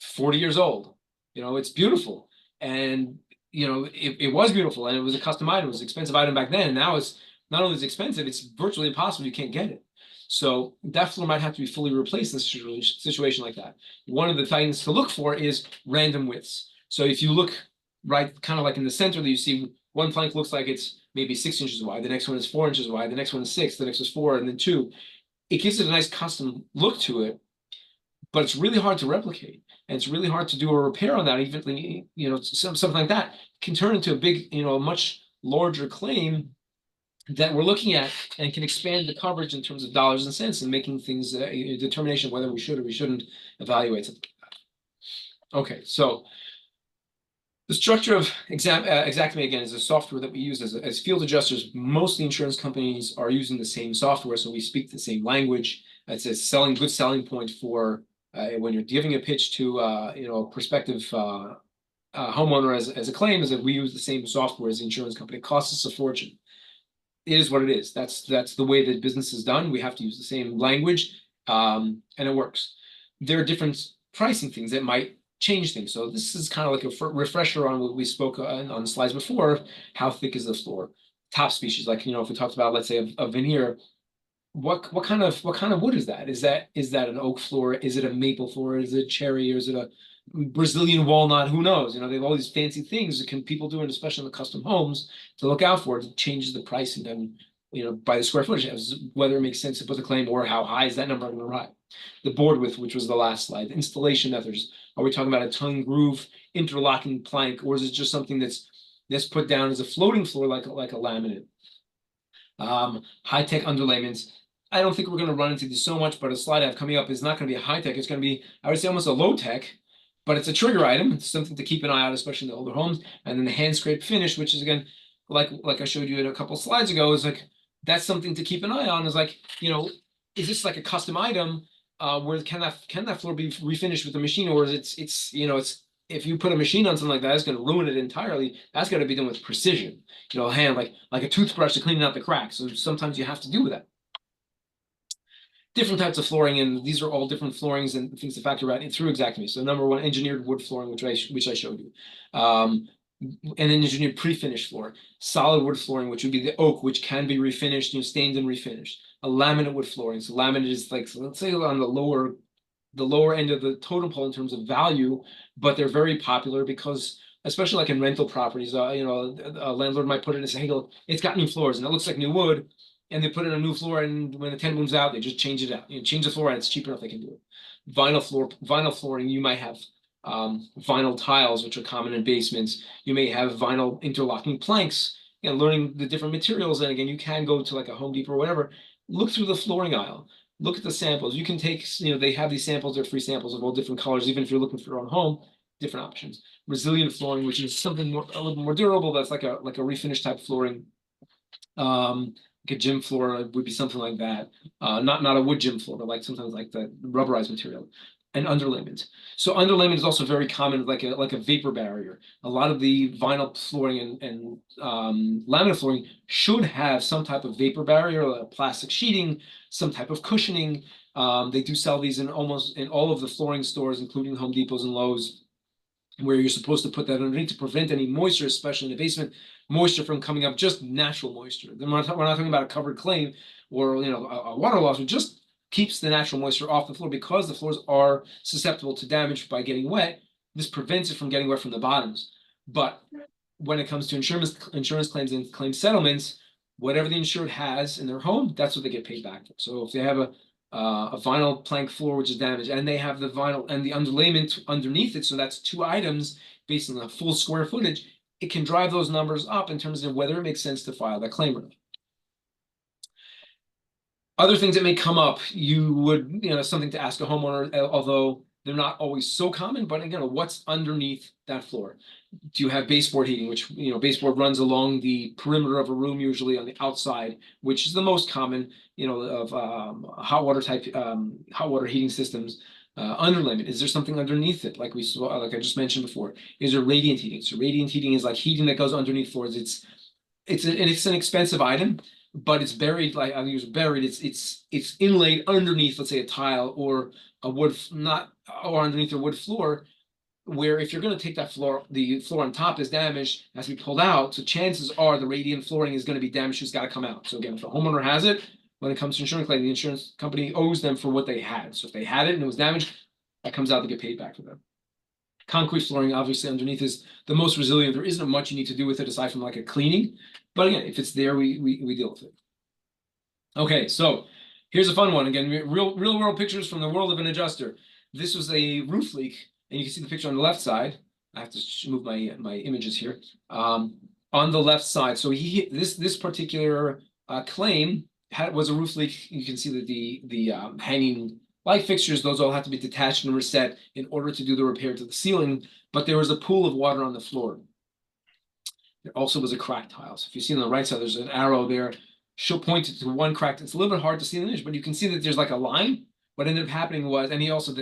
40 years old. It's beautiful. And it was beautiful and it was a custom item, it was an expensive item back then. And now it's not only is expensive, it's virtually impossible, you can't get it. So that floor might have to be fully replaced in a situation like that. One of the things to look for is random widths. So if you look right, kind of like in the center, that you see one plank looks like it's maybe 6 inches wide, the next one is 4 inches wide, the next one is 6, the next is 4, and then 2. It gives it a nice custom look to it, but it's really hard to replicate. And it's really hard to do a repair on that. Even, something like that can turn into a big, a much larger claim that we're looking at and can expand the coverage in terms of dollars and cents and making things a determination whether we should or we shouldn't evaluate something like that. Okay, so the structure of Xactimate, again, is a software that we use as field adjusters. Most of the insurance companies are using the same software, so we speak the same language. It's a good selling point for when you're giving a pitch to a prospective homeowner as a claim, is that we use the same software as the insurance company. It costs us a fortune. It is what it is. That's the way that business is done. We have to use the same language, and it works. There are different pricing things that might change things. So this is kind of like a refresher on what we spoke on the slides before. How thick is the floor? Top species, like if we talked about, let's say, a veneer, what kind of wood is that? Is that an oak floor? Is it a maple floor? Is it cherry? Or is it a Brazilian walnut? Who knows? They have all these fancy things that people do, and especially in the custom homes, to look out for. It changes the pricing and by the square footage, whether it makes sense to put the claim or how high is that number going to rise. The board width, which was the last slide. Installation methods. Are we talking about a tongue groove interlocking plank, or is it just something that's put down as a floating floor like a laminate? High-tech underlayments. I don't think we're going to run into this so much, but a slide I have coming up is not going to be a high-tech. It's going to be, I would say, almost a low-tech, but it's a trigger item. It's something to keep an eye out, especially in the older homes. And then the hand scrape finish, which is, again, like I showed you in a couple of slides ago, is like, that's something to keep an eye on. Is like, is this like a custom item? Where can that floor be refinished with the machine, or is it's if you put a machine on something like that, it's going to ruin it entirely. That's got to be done with precision. Hand like a toothbrush to clean out the cracks. So sometimes you have to do that. Different types of flooring, and these are all different floorings and things to factor out through Xactimate. So number one, engineered wood flooring, which I showed you. An engineered pre-finished floor, solid wood flooring, which would be the oak, which can be refinished, stained and refinished. A laminate wood flooring. So laminate is like, so let's say on the lower end of the totem pole in terms of value, but they're very popular because, especially like in rental properties, a landlord might put it and say, hey, look, it's got new floors and it looks like new wood, and they put in a new floor, and when the tenant moves out, they just change it out. Change the floor, and it's cheap enough they can do it. Vinyl flooring, you might have vinyl tiles, which are common in basements. You may have vinyl interlocking planks. Learning the different materials, and again, you can go to like a Home Depot or whatever. Look through the flooring aisle. Look at the samples. You can take, they have these samples, they're free samples of all different colors, even if you're looking for your own home, different options. Resilient flooring, which is something a little more durable. That's like a refinish type flooring. Like a gym floor would be something like that. Not a wood gym floor, but like sometimes like the rubberized material. And underlayment. So underlayment is also very common, like a vapor barrier. A lot of the vinyl flooring and laminate flooring should have some type of vapor barrier, like plastic sheeting, some type of cushioning. They do sell these in almost in all of the flooring stores, including Home Depots and Lowe's, where you're supposed to put that underneath to prevent any moisture, especially in the basement, moisture from coming up, just natural moisture. Then we're not talking about a covered claim or a water loss. It just keeps the natural moisture off the floor, because the floors are susceptible to damage by getting wet. This prevents it from getting wet from the bottoms. But when it comes to insurance claims and claim settlements, whatever the insured has in their home, that's what they get paid back for. So if they have a vinyl plank floor which is damaged, and they have the vinyl and the underlayment underneath it, so that's 2 items based on the full square footage, it can drive those numbers up in terms of whether it makes sense to file that claim or not. Other things that may come up, you would, something to ask a homeowner, although they're not always so common, but again, what's underneath that floor? Do you have baseboard heating, which, baseboard runs along the perimeter of a room, usually on the outside, which is the most common, of hot water heating systems. Underlayment, is there something underneath it? Like we saw, like I just mentioned before, is there radiant heating? So radiant heating is like heating that goes underneath floors. It's an expensive item, but it's buried, like I'll use buried, it's inlaid underneath, let's say a tile or a wood, not, or underneath a wood floor, where if you're going to take that floor, the floor on top is damaged, it has to be pulled out. So chances are the radiant flooring is going to be damaged, it's got to come out. So again, if the homeowner has it, when it comes to insurance claim, the insurance company owes them for what they had. So if they had it and it was damaged, that comes out to get paid back for them. Concrete flooring, obviously, underneath is the most resilient. There isn't much you need to do with it aside from like a cleaning. But again, if it's there, we deal with it. Okay, so here's a fun one. Again, real world pictures from the world of an adjuster. This was a roof leak, and you can see the picture on the left side. I have to move my images here. On the left side, so this particular claim was a roof leak. You can see that the hanging light fixtures, those all have to be detached and reset in order to do the repair to the ceiling. But there was a pool of water on the floor. There also was a cracked tile. So if you see on the right side, there's an arrow there. She'll point to one crack. It's a little bit hard to see in the image, but you can see that there's like a line. What ended up happening was, and he also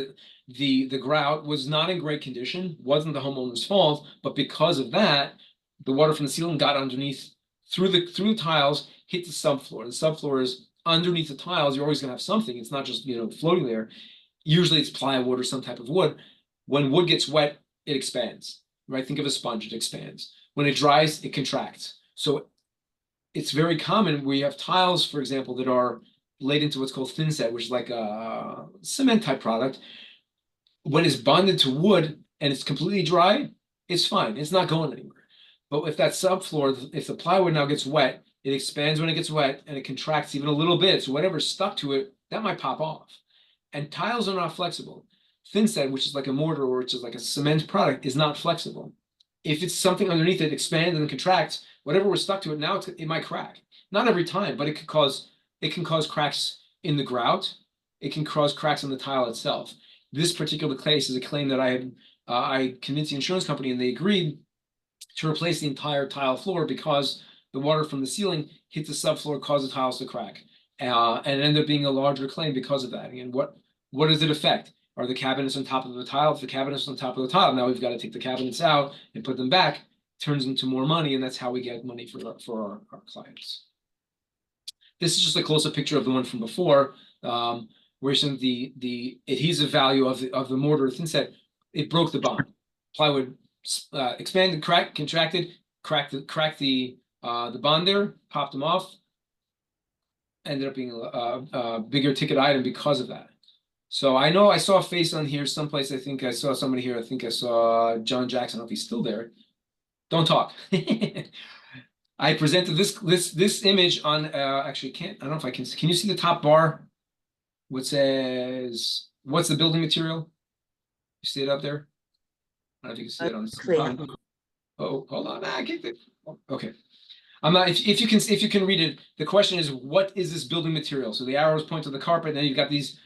the grout was not in great condition, wasn't the homeowner's fault, but because of that, the water from the ceiling got underneath through the tiles, hit the subfloor. The subfloor is underneath the tiles. You're always gonna have something. It's not just floating there. Usually it's plywood or some type of wood. When wood gets wet, it expands. Right? Think of a sponge, it expands. When it dries, it contracts. So it's very common where you have tiles, for example, that are laid into what's called thin set, which is like a cement type product. When it's bonded to wood and it's completely dry, it's fine. It's not going anywhere. But if that subfloor, if the plywood now gets wet, it expands when it gets wet and it contracts even a little bit. So whatever's stuck to it, that might pop off. And tiles are not flexible. Thin set, which is like a mortar or which is like a cement product, is not flexible. If it's something underneath it expands and contracts, whatever was stuck to it, now it might crack. Not every time, but it can cause cracks in the grout. It can cause cracks on the tile itself. This particular case is a claim that I convinced the insurance company and they agreed to replace the entire tile floor because the water from the ceiling hit the subfloor, caused the tiles to crack. And it ended up being a larger claim because of that. Again, what does it affect? Are the cabinets on top of the tile? If the cabinets on top of the tile, now we've got to take the cabinets out and put them back. It turns into more money, and that's how we get money for our clients. This is just a close-up picture of the one from before, where you're seeing the adhesive value of the mortar thin set. It broke the bond. Plywood expanded, contracted, cracked the bond there, popped them off. Ended up being a bigger ticket item because of that. So I know I saw a face on here someplace. I think I saw somebody here. I think I saw John Jackson. I don't know if he's still there. Don't talk. I presented this image on actually I don't know if I can you see the top bar? What says what's the building material? You see it up there? I don't know if you can see it on this. Oh, hold on. I can't think. Okay. I'm not if you can read it, the question is what is this building material? So the arrows point to the carpet, and then you've got these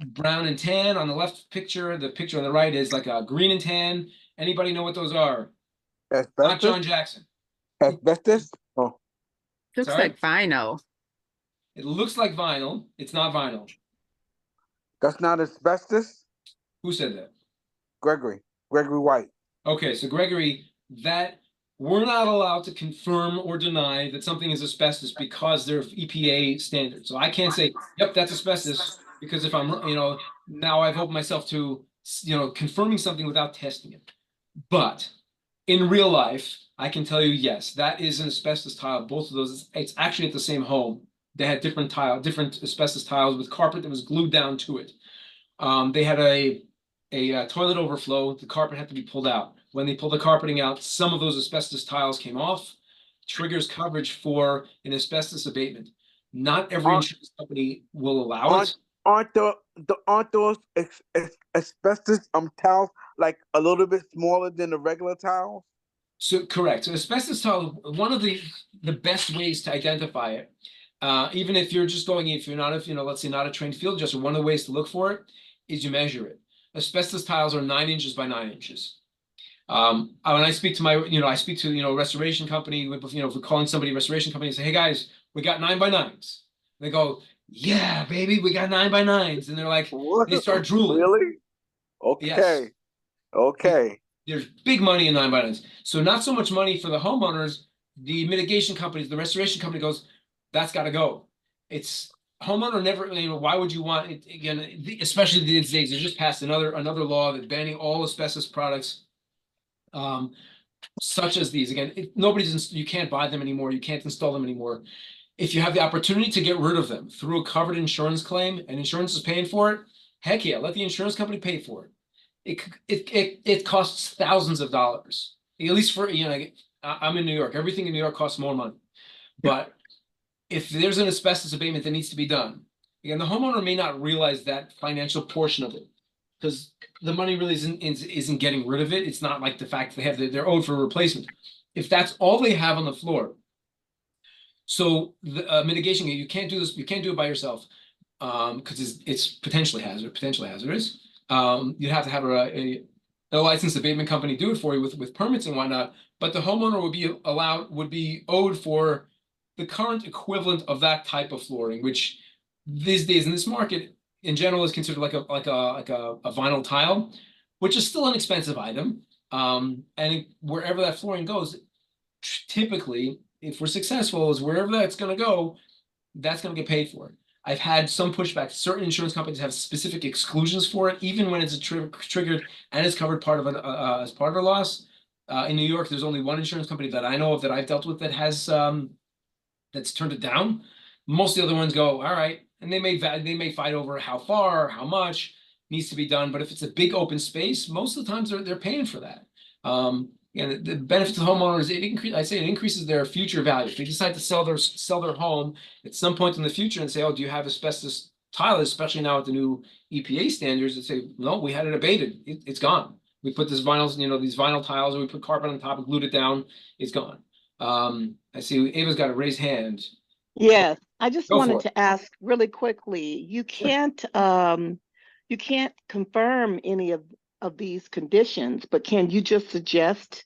brown and tan on the left picture. The picture on the right is like a green and tan. Anybody know what those are? Asbestos? Not John Jackson. Asbestos? Oh, Looks Sorry? like vinyl. It looks like vinyl. It's not vinyl. that's not asbestos? Who said that? Gregory White. Okay, so Gregory, that we're not allowed to confirm or deny that something is asbestos because they're EPA standards. So I can't say, yep, that's asbestos, because if I'm, now I've opened myself to, confirming something without testing it. But in real life, I can tell you, yes, that is an asbestos tile. Both of those, it's actually at the same home. They had different asbestos tiles with carpet that was glued down to it. They had a toilet overflow. The carpet had to be pulled out. When they pulled the carpeting out, some of those asbestos tiles came off. Triggers coverage for an asbestos abatement. Not every insurance company will allow it. Aren't those asbestos tiles like a little bit smaller than the regular tiles? So correct. So asbestos tile, one of the best ways to identify it, even if you're just going, if you're not, let's say not a trained field adjuster, one of the ways to look for it is you measure it. Asbestos tiles are 9 inches by 9 inches. When I speak to I speak to, a restoration company, if we're calling somebody a restoration company and say, hey guys, we got 9 by 9s. They go, yeah, baby, we got 9x9s. And they're like, What? they start drooling. Really? Yes. Okay. Okay. There's big money in 9x9s. So not so much money for the homeowners. The mitigation companies, the restoration company goes, that's got to go. It's homeowner never, why would you want it again, especially these days, they just passed another law that banning all asbestos products, um, such as these. Again, you can't buy them anymore. You can't install them anymore. If you have the opportunity to get rid of them through a covered insurance claim and insurance is paying for it, heck yeah, let the insurance company pay for it. It costs thousands of dollars. At least for, I'm in New York. Everything in New York costs more money. But if there's an asbestos abatement that needs to be done, again, the homeowner may not realize that financial portion of it because the money really isn't getting rid of it. It's not like the fact they're owed for replacement. If that's all they have on the floor, so the mitigation, you can't do this. You can't do it by yourself because it's potentially hazardous. You'd have to have a licensed abatement company do it for you with permits and whatnot. But the homeowner would be owed for the current equivalent of that type of flooring, which these days in this market in general is considered like a vinyl tile, which is still an expensive item. And wherever that flooring goes, typically, if we're successful, is wherever that's going to go, that's going to get paid for. I've had some pushback. Certain insurance companies have specific exclusions for it, even when it's triggered and is covered part of as part of a loss. In New York, there's only one insurance company that I know of that I've dealt with that has that's turned it down. Most of the other ones go, all right, and they may fight over how far, how much needs to be done. But if it's a big open space, most of the times they're paying for that. And the benefit to the homeowners, I say it increases their future value. If they decide to sell their home at some point in the future and say, oh, do you have asbestos tile, especially now with the new EPA standards that say, no, we had it abated. It's gone. We put these vinyl tiles, or we put carpet on top and glued it down. It's gone. I see Ava's got a raised hand. Yes, I just Go wanted for it. to ask really quickly, you can't confirm any of these conditions, but can you just suggest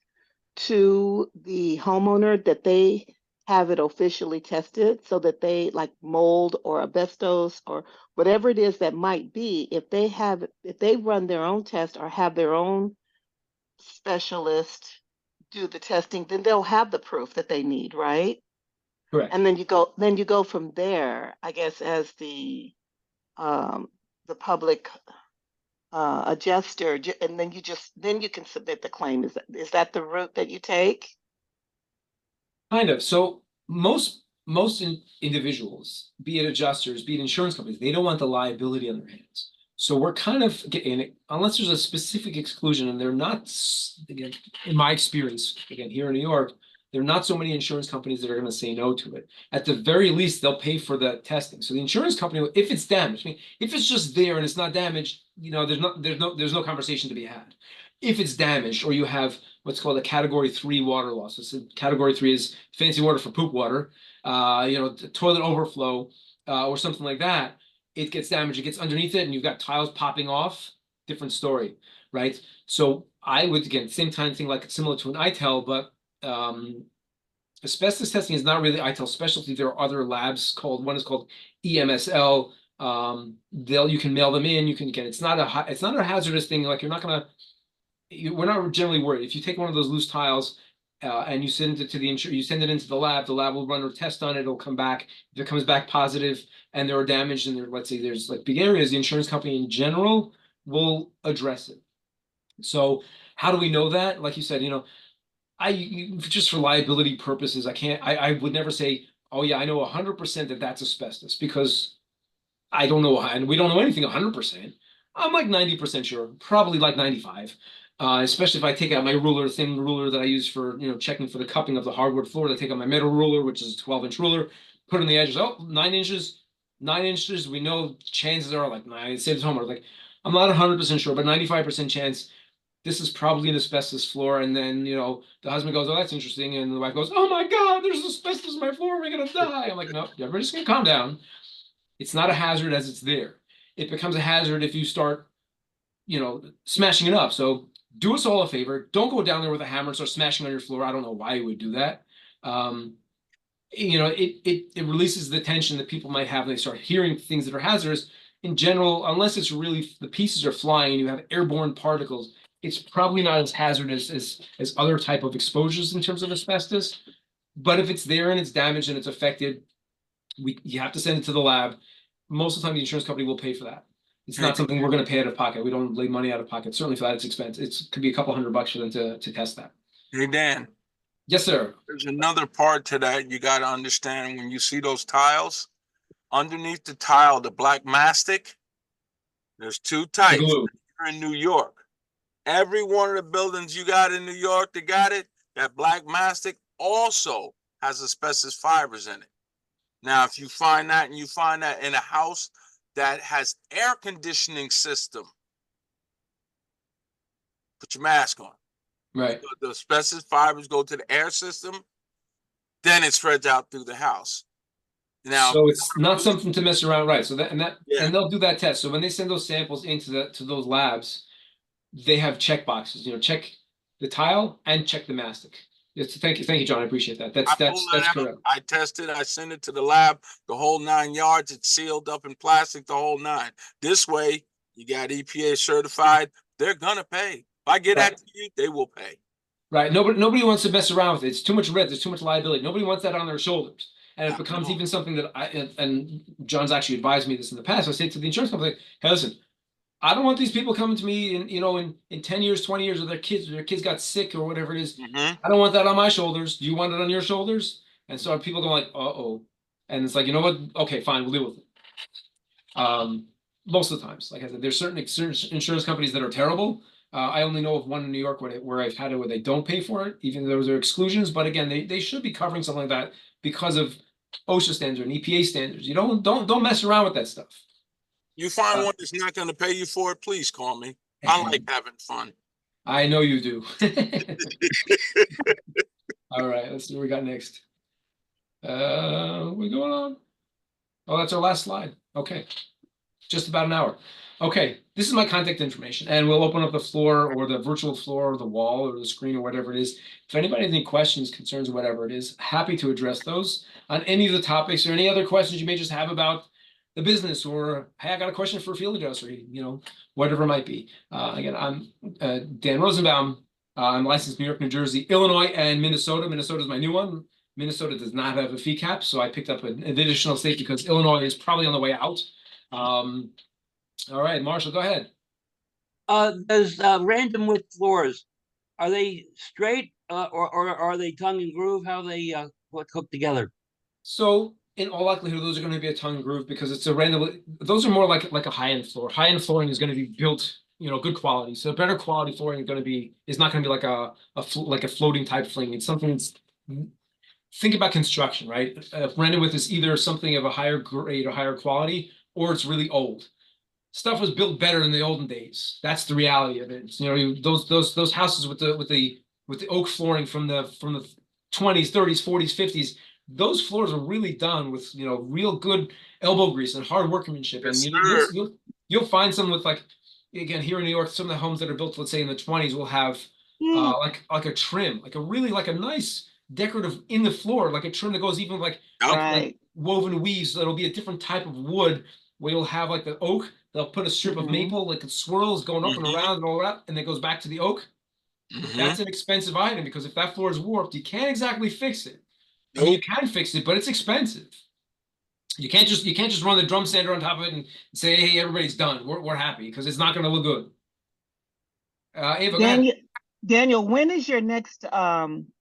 to the homeowner that they have it officially tested so that they, like mold or asbestos or whatever it is that might be, if they run their own test or have their own specialist do the testing, then they'll have the proof that they need, right? Correct. And then you go from there, I guess, as um the public adjuster, and then you can submit the claim. Is that the route that you take? Kind of. So most individuals, be it adjusters, be it insurance companies, they don't want the liability on their hands. So we're kind of getting it, unless there's a specific exclusion, and they're not, again, in my experience, again, here in New York, there are not so many insurance companies that are going to say no to it. At the very least, they'll pay for the testing. So the insurance company, if it's damaged, I mean, if it's just there and it's not damaged, there's no conversation to be had. If it's damaged, or you have what's called a category 3 water loss. So category 3 is fancy water for poop water, toilet overflow, or something like that. It gets damaged, it gets underneath it, and you've got tiles popping off. Different story, right? So I would, again, same time thing, like similar to an ITEL, but asbestos testing is not really ITEL specialty. There are other labs one is called EMSL. You can mail them in. You can, again, it's not a hazardous thing. Like we're not generally worried. If you take one of those loose tiles and you send it to you send it into the lab will run a test on it. It'll come back. If it comes back positive and there are damage and let's say there's like big areas, the insurance company in general will address it. So how do we know that? Like you said, just for liability purposes, I would never say, oh yeah, I know 100% that that's asbestos, because I don't know, and we don't know anything 100%. I'm like 90% sure, probably like 95. Especially if I take out my ruler, the same ruler that I use for, checking for the cupping of the hardwood floor. I take out my metal ruler, which is a 12-inch ruler, put on the edges. Oh, 9 inches, 9 inches. We know chances are like nine. It saves homework. Like, I'm not 100% sure, but 95% chance this is probably an asbestos floor. And then, the husband goes, oh, that's interesting. And the wife goes, oh my God, there's asbestos in my floor. We're going to die. I'm like, no, everybody's going to calm down. It's not a hazard as it's there. It becomes a hazard if you start, smashing it up. So do us all a favor. Don't go down there with a hammer and start smashing on your floor. I don't know why you would do that. it releases the tension that people might have when they start hearing things that are hazardous. In general, unless it's really the pieces are flying and you have airborne particles, it's probably not as hazardous as other type of exposures in terms of asbestos. But if it's there and it's damaged and it's affected, you have to send it to the lab. Most of the time, the insurance company will pay for that. It's Hey, not something we're going to pay out of pocket. We don't lay money out of pocket. Certainly for that, it's expensive. It could be a couple $100 for them to test that. hey, Dan, Yes, sir. there's another part to that you got to understand. When you see those tiles, underneath the tile, the black mastic, there's two The types. glue. You're in New York. Every one of the buildings you got in New York that got it, that black mastic also has asbestos fibers in it. Now, if you find that and you find that in a house that has air conditioning system, put your mask on. Right. The asbestos fibers go to the air system, then it spreads out through the house. Now, So it's not something to mess around, right? So Yeah. and they'll do that test. So when they send those samples to those labs, they have check boxes. Check the tile and check the mastic. Yes, thank you, John. I appreciate that. I pull that That's out, correct. I test it, I send it to the lab, the whole 9 yards. It's sealed up in plastic, the whole nine. This way, you got EPA certified. They're gonna pay. If I get Right. that to you, they will pay. Right. Nobody wants to mess around with it. It's too much risk. There's too much liability. Nobody wants that on their shoulders. And it becomes even something that and John's actually advised me this in the past. I say to the insurance company, hey, listen, I don't want these people coming to me in 10 years, 20 years, or their kids got sick or whatever it is. I don't want that on my shoulders. Do you want it on your shoulders? And so people go like, uh-oh. And it's like, you know what? Okay, fine, we'll deal with it. Most of the times, like I said, there's certain insurance companies that are terrible. I only know of one in New York where I've had it where they don't pay for it, even though there are exclusions. But again, they should be covering something like that because of OSHA standards and EPA standards. You don't mess around with that stuff. You find one that's not gonna pay you for it, please call me. I like having fun. I know you do. All right, let's see what we got next. We're going on. Oh, that's our last slide. Okay. Just about an hour. Okay, this is my contact information, and we'll open up the floor or the virtual floor or the wall or the screen or whatever it is. If anybody has any questions, concerns, or whatever it is, happy to address those on any of the topics or any other questions you may just have about the business or, hey, I got a question for a field adjuster, whatever it might be. Again, I'm Dan Rosenbaum. I'm licensed New York, New Jersey, Illinois, and Minnesota. Minnesota is my new one. Minnesota does not have a fee cap, so I picked up an additional state because Illinois is probably on the way out. All right, Marshall, go ahead. Those random width floors, are they straight or are they tongue and groove? How they hooked together? So in all likelihood, those are going to be a tongue and groove because it's a random. Those are more like a high-end floor. High-end flooring is going to be built, good quality. So better quality flooring is not going to be like a floating type fling. It's something that's. Think about construction, right? Random width is either something of a higher grade or higher quality, or it's really old. Stuff was built better in the olden days. That's the reality of it. Those houses with the oak flooring from the 20s, 30s, 40s, 50s. Those floors are really done with real good elbow grease and hard workmanship. Yes, And you'll find some with again here in New York, some of the homes that are built, let's say in the 20s, will have like a trim, like a nice decorative in the floor, like a trim that goes even like woven weaves. So it'll be a different type of wood where you'll have like the oak. They'll put a strip of maple, like it swirls going up and around and all that, and it goes back to the oak. That's an expensive item because if that floor is warped, you can't exactly fix it. I mean, you can fix it, but it's expensive. You can't just run the drum sander on top of it and say, "Hey, everybody's done. We're happy," because it's not going to look good. Ava, go ahead. Daniel, when is your next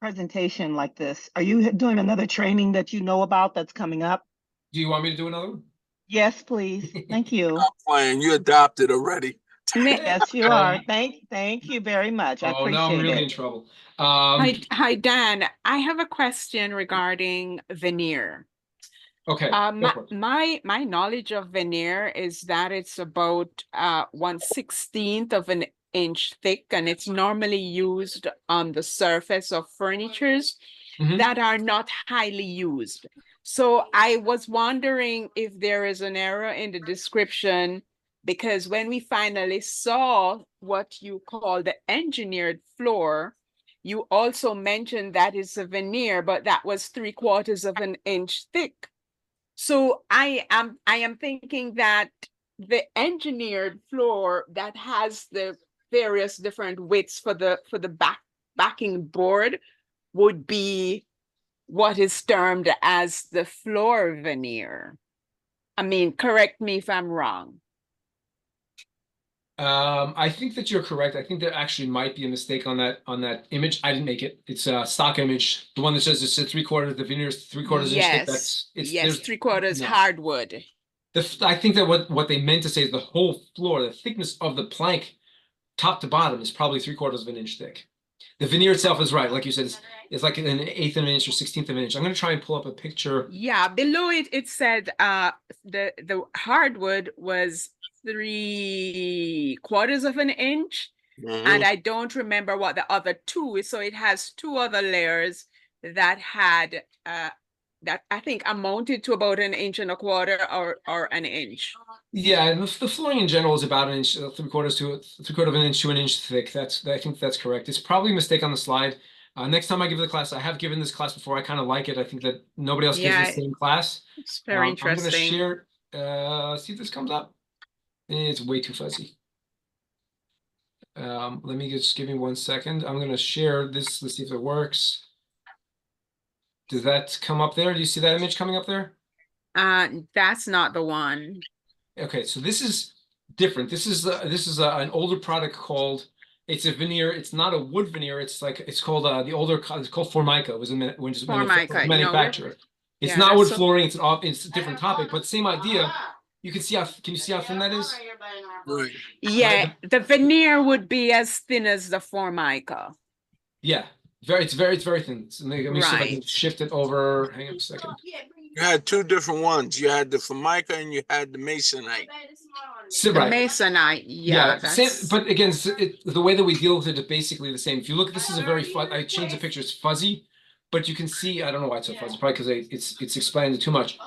presentation like this? Are you doing another training that you know about that's coming up? Do you want me to do another one? Yes, please. Thank you. I'm playing. You adopted already. Yes, you are. Thank you very much. I Oh, now I'm appreciate really it. in trouble. Hi, Dan. I have a question regarding veneer. Okay. My knowledge of veneer is that it's about 1/16 of an inch thick, and it's normally used on the surface of furnitures that are not highly used. So I was wondering if there is an error in the description, because when we finally saw what you call the engineered floor, you also mentioned that it's a veneer, but that was 3/4 of an inch thick. So I am thinking that the engineered floor that has the various different widths for the backing board would be what is termed as the floor veneer. I mean, correct me if I'm wrong. I think that you're correct. I think there actually might be a mistake on that image. I didn't make it. It's a stock image. The one that says it's a 3/4, the veneer is 3/4 inch thick. Yes, It's yes, there's 3/4 no. hardwood. I think that what they meant to say is the whole floor, the thickness of the plank, top to bottom, is probably 3/4 of an inch thick. The veneer itself is right, like you said, it's like an 1/8 of an inch or 1/16 of an inch. I'm gonna try and pull up a picture. Yeah, below it said the hardwood was 3/4 of an inch, and I don't remember what the other two is. So it has two other layers that had that I think amounted to about 1.25 inches or an inch. Yeah, and the flooring in general is about an inch, 3/4 of an inch to an inch thick. I think that's correct. It's probably a mistake on the slide. Next time I give the class, I have given this class before. I kind of like it. I think that nobody else gives the Yeah, same class. it's very I'm gonna interesting. share. See if this comes up. It's way too fuzzy. Let me just give me 1 second. I'm gonna share this. Let's see if it works. Does that come up there? Do you see that image coming up there? That's not the one. Okay, so this is different. This is an older product called. It's a veneer. It's not a wood veneer. It's called the older. It's called Formica. It was when it was Formica, manufactured. It's yeah, not that's wood so- flooring. It's a different topic, but same idea. You can see can you see how thin that is? Right. Yeah, the veneer would be as thin as the Formica. Yeah, it's very thin. So let me see if I can Right. shift it over. Hang on a second. You had two different ones. You had the Formica and you had the Masonite. So, The right. Masonite, Yeah, that's same, but again, the way that we deal with it is basically the same. If you look, this is a very I changed the picture. It's fuzzy, but you can see. I don't know why it's so fuzzy. Probably because it's explaining it too much.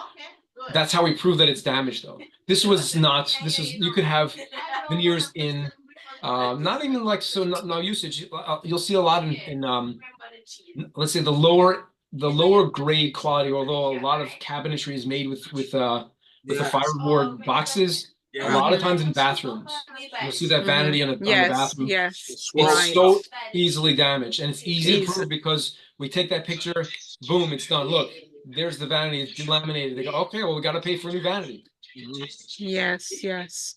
That's how we prove that it's damaged, though. This was not. This is you could have veneers in, not even like so no usage. You'll see a lot in let's say the lower grade quality. Although a lot of cabinetry is made with the Yes. fiberboard boxes. A lot of times in bathrooms, you'll see that vanity on the yes, bathroom. yes, It's It's right. so easily damaged, and it's easy to Easy. prove because we take that picture, boom, it's done. Look, there's the vanity, it's delaminated. They go, okay, well, we got to pay for a new vanity. Yes, yes.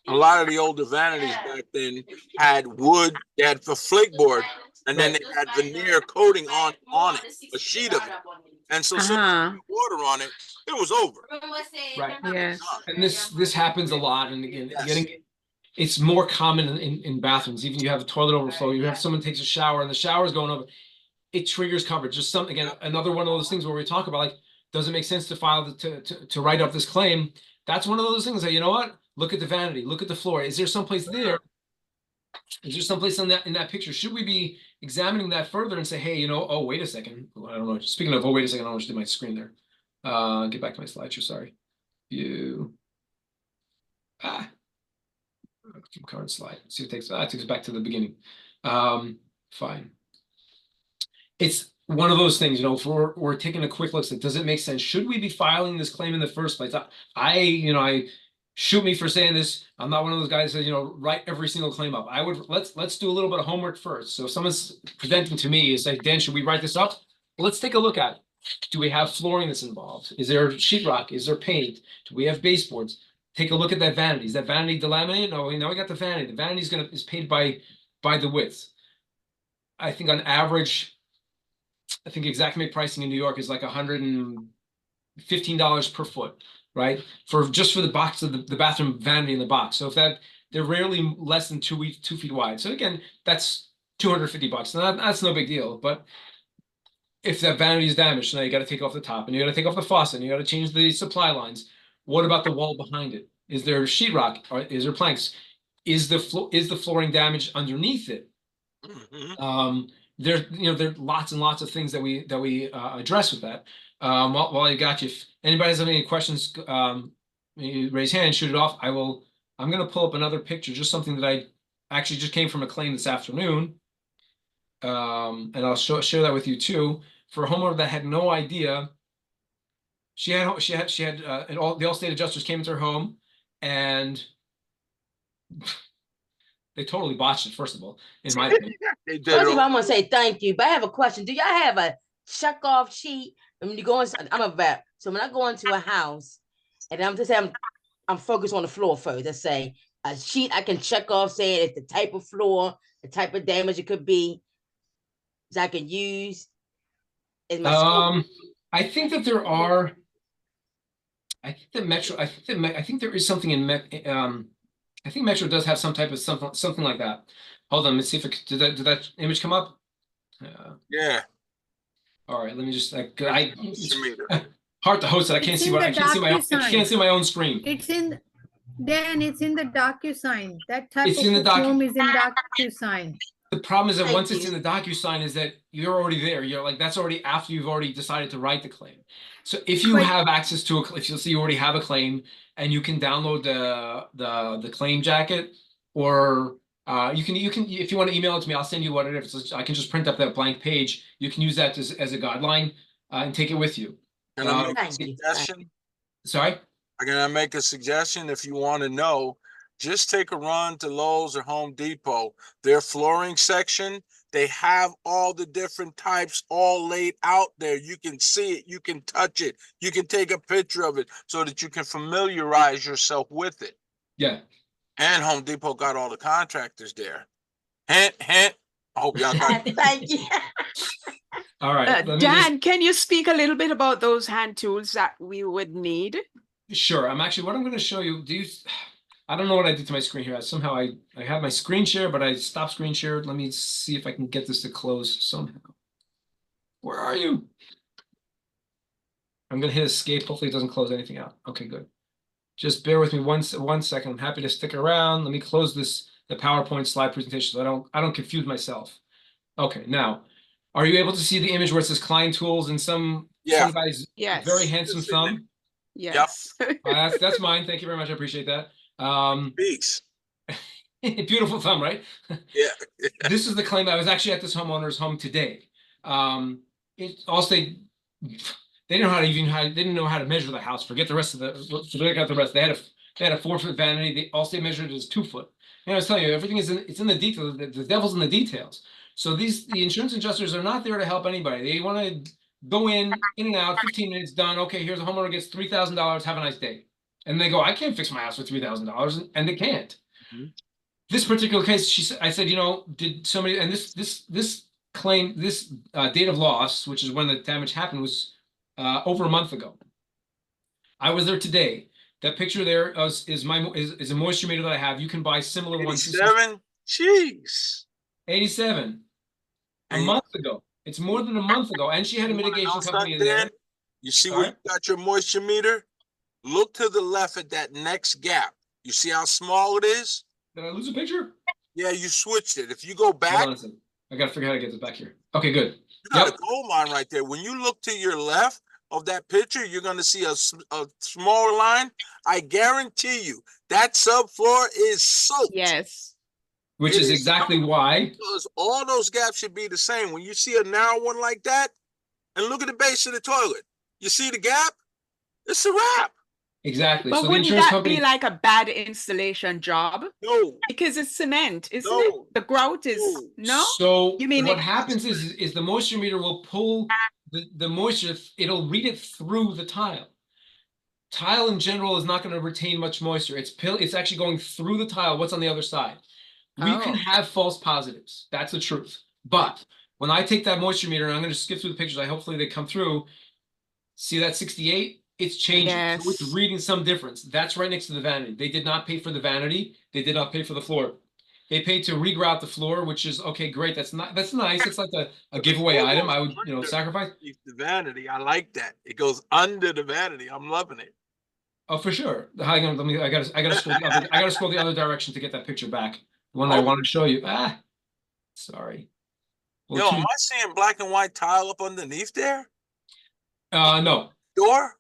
A lot of the older vanities back then had wood, they had the flake board, and then they had veneer coating on it, a sheet of it. And so soon as you put water on it, it was over. Right. Yes. And this happens a lot, and again, Yes. it's more common in bathrooms. Even you have a toilet overflow, you have someone takes a shower, and the shower's going over. It triggers coverage. Just again, another one of those things where we talk about like, does it make sense to file to write up this claim? That's one of those things that, you know what? Look at the vanity, look at the floor. Is there someplace there? Is there someplace in that picture? Should we be examining that further and say, hey, oh, wait a second. I don't know. Speaking of, oh, wait a second, I don't know what to do my screen there. Get back to my slideshow, sorry. View. Current slide. See what it takes. It takes us back to the beginning. Fine. It's one of those things, if we're taking a quick look at, does it make sense? Should we be filing this claim in the first place? I shoot me for saying this. I'm not one of those guys that, write every single claim up. Let's do a little bit of homework first. So if someone's presenting to me is like, Dan, should we write this up? Well, let's take a look at it. Do we have flooring that's involved? Is there sheetrock? Is there paint? Do we have baseboards? Take a look at that vanity. Is that vanity delaminated? No, we got the vanity. The vanity is paid by the width. I think on average, exact made pricing in New York is like $115 per foot, right? For the box of the bathroom vanity in the box. So if they're rarely less than 2 feet wide. So again, that's $250. Now that's no big deal. But if that vanity is damaged, now you got to take off the top and you got to take off the faucet and you got to change the supply lines. What about the wall behind it? Is there sheetrock? Or is there planks? Is the flooring damaged underneath it? There are lots and lots of things that we address with that. While I got you, if anybody has any questions, raise hand, shoot it off. I'm going to pull up another picture, just something that I actually just came from a claim this afternoon. and I'll share that with you too. For a homeowner that had no idea, she had and the Allstate adjusters came into her home, and they totally botched it. First of all, in my opinion. They did First it of all, I'm all. gonna say thank you, but I have a question. Do y'all have a check off sheet? When you go in, I'm a vet, so when I go into a house, and I'm just I'm focused on the floor first. Let's say a sheet I can check off, saying it's the type of floor, the type of damage it could be, that I can use in my scope. I think that there are. I think that Metro. I think there is something in I think Metro does have some type of something like that. Hold on, let's see if it did that image come up. Yeah. All right, let me just it's Multimeter. hard to host it. I can't It's see in what the I can't see I DocuSign. can't see my own screen. It's in, Dan, it's in the DocuSign. That type It's of in the form is in DocuSign. The problem is that Thank once it's you. in the DocuSign is that you're already there. You're like, that's already after you've already decided to write the claim. So if you But- have access to if you'll see you already have a claim and you can download the claim jacket, or you can if you want to email it to me, I'll send you what it is. I can just print up that blank page. You can use that as a guideline and take it with you. Can I make a Thank you. suggestion? Sorry? Can I make a suggestion? If you want to know, just take a run to Lowe's or Home Depot. Their flooring section, they have all the different types all laid out there. You can see it, you can touch it, you can take a picture of it so that you can familiarize yourself with it. Yeah. And Home Depot got all the contractors there. Hint, hint. I hope y'all got Thank you. All right. Let me Dan, can you speak a little bit about those hand tools that we would need? Sure. What I'm going to show you. I don't know what I did to my screen here. Somehow I have my screen share, but I stopped screen share. Let me see if I can get this to close somehow. Where are you? I'm going to hit escape. Hopefully it doesn't close anything out. Okay, good. Just bear with me one second. I'm happy to stick around. Let me close the PowerPoint slide presentation so I don't confuse myself. Okay, now, are you able to see the image where it says Klein Tools and some guy's Yes. very handsome thumb? Yes. That's mine. Thank you very much. I appreciate that. peace. Beautiful thumb, right? Yeah. This is the claim. I was actually at this homeowner's home today. Allstate, they didn't know how to measure the house. Forget the rest of forget the rest. They had a 4-foot vanity. Allstate measured it as 2 foot. And I was telling you, everything it's in the details. The devil's in the details. So the insurance adjusters are not there to help anybody. They want to go in and out, 15 minutes done. Okay, here's a homeowner gets $3,000. Have a nice day. And they go, I can't fix my house for $3,000, and they can't. Mm-hmm. This particular case, I said, did somebody, and this claim, this date of loss, which is when the damage happened, was over a month ago. I was there today. That picture there is a moisture meter that I have. You can buy similar ones. 87? Jeez. 87. A month ago. It's more than a month ago. And she had a mitigation company in there. You see where you got your moisture meter? Look to the left at that next gap. You see how small it is? Did I lose a picture? Yeah, you switched it. If you go back, I gotta figure out how to get this back here. Okay, good. you got a gold mine right there. When you look to your left of that picture, you're going to see a smaller line. I guarantee you that subfloor is soaked. Yes. Which is exactly why. Because all those gaps should be the same. When you see a narrow one like that, and look at the base of the toilet, you see the gap? It's a wrap. Exactly. But so wouldn't that be like a bad installation job? No. Because it's cement, isn't it? The grout is no. So you mean what happens is the moisture meter will pull the moisture. It'll read it through the tile. Tile in general is not going to retain much moisture. It's actually going through the tile. What's on the other side? We can have false positives. That's the truth. But when I take that moisture meter, and I'm going to skip through the pictures. Hopefully they come through. See that 68? It's changing. Yes. So it's reading some difference. That's right next to the vanity. They did not pay for the vanity. They did not pay for the floor. They paid to regrout the floor, which is okay, great. That's nice. It's like a giveaway item. I would, sacrifice. The vanity. I like that. It goes under the vanity. I'm loving it. Oh, for sure. Hang on, I gotta scroll the other direction to get that picture back. The one I wanted to show you. Sorry. Yo, am I seeing black and white tile up underneath there? No. Door?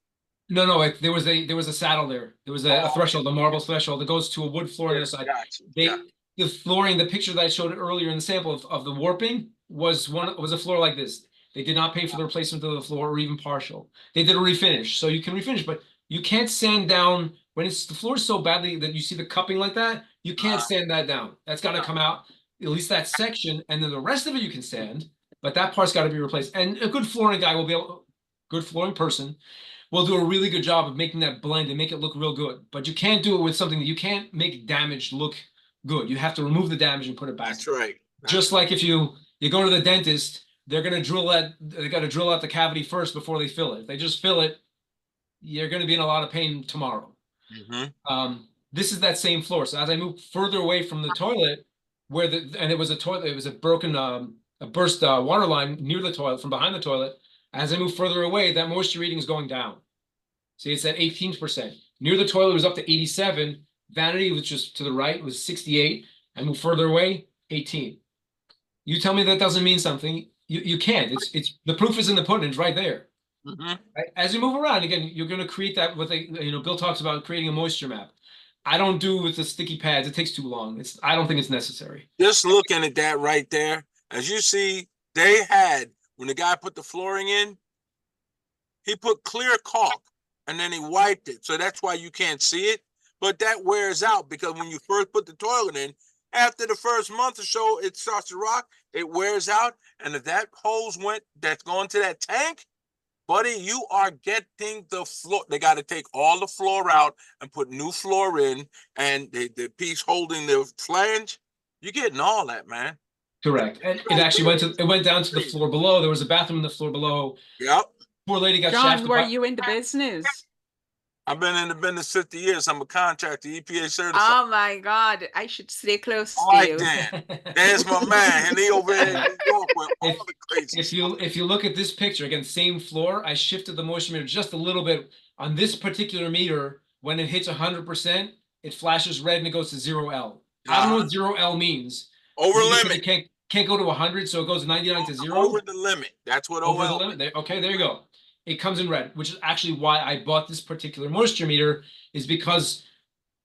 No. There was a saddle there. There was a threshold, a marble threshold that goes to a wood floor on the side. The flooring, the picture that I showed earlier in the sample of the warping, was a floor like this. They did not pay for the replacement of the floor or even partial. They did a refinish, so you can refinish, but you can't sand down when the floor is so badly that you see the cupping like that. You can't sand that down. That's got to come out, at least that section, and then the rest of it you can sand, but that part's got to be replaced. And a good flooring guy will be able, good flooring person will do a really good job of making that blend and make it look real good. But you can't do it with something that you can't make damaged look good. You have to remove the damage and put it back. That's right. Just like if you go to the dentist, they're gonna drill that. They got to drill out the cavity first before they fill it. If they just fill it, you're gonna be in a lot of pain tomorrow. This is that same floor. So as I move further away from the toilet, and it was a toilet, it was a broken, a burst water line near the toilet from behind the toilet. As I move further away, that moisture reading is going down. See, it's at 18%. Near the toilet, it was up to 87. Vanity, which is to the right, was 68. I move further away, 18. You tell me that doesn't mean something. You can't. It's the proof is in the pudding. It's right there. Right? As you move around, again, you're going to create that with Bill talks about creating a moisture map. I don't do with the sticky pads. It takes too long. I don't think it's necessary. Just looking at that right there, as you see, they had, when the guy put the flooring in, he put clear caulk and then he wiped it. So that's why you can't see it. But that wears out because when you first put the toilet in, after the first month or so, it starts to rock, it wears out. And if that hose that's going to that tank, buddy, you are getting the floor. They got to take all the floor out and put new floor in, and the piece holding the flange, you're getting all that, man. Correct. And it actually went down to the floor below. There was a bathroom in the floor below. Yep. Poor lady got John, shafted. were you in the business? I've been in the business 50 years. I'm a contractor, EPA certified. Oh my God, I should stay close All to right, you. Dan. There's my man, and he over there in New York with all the crazy If you look at this picture, again, same floor, I shifted the moisture meter just a little bit on this particular meter. When it hits 100%, it flashes red and it goes to 0L. I don't know what 0L means. Over Maybe limit. It can't go to 100, so it goes 99 to 0. Over the limit. That's what Over the OL limit. Okay, there you go. It comes in red, which is actually why I bought this particular moisture meter, is because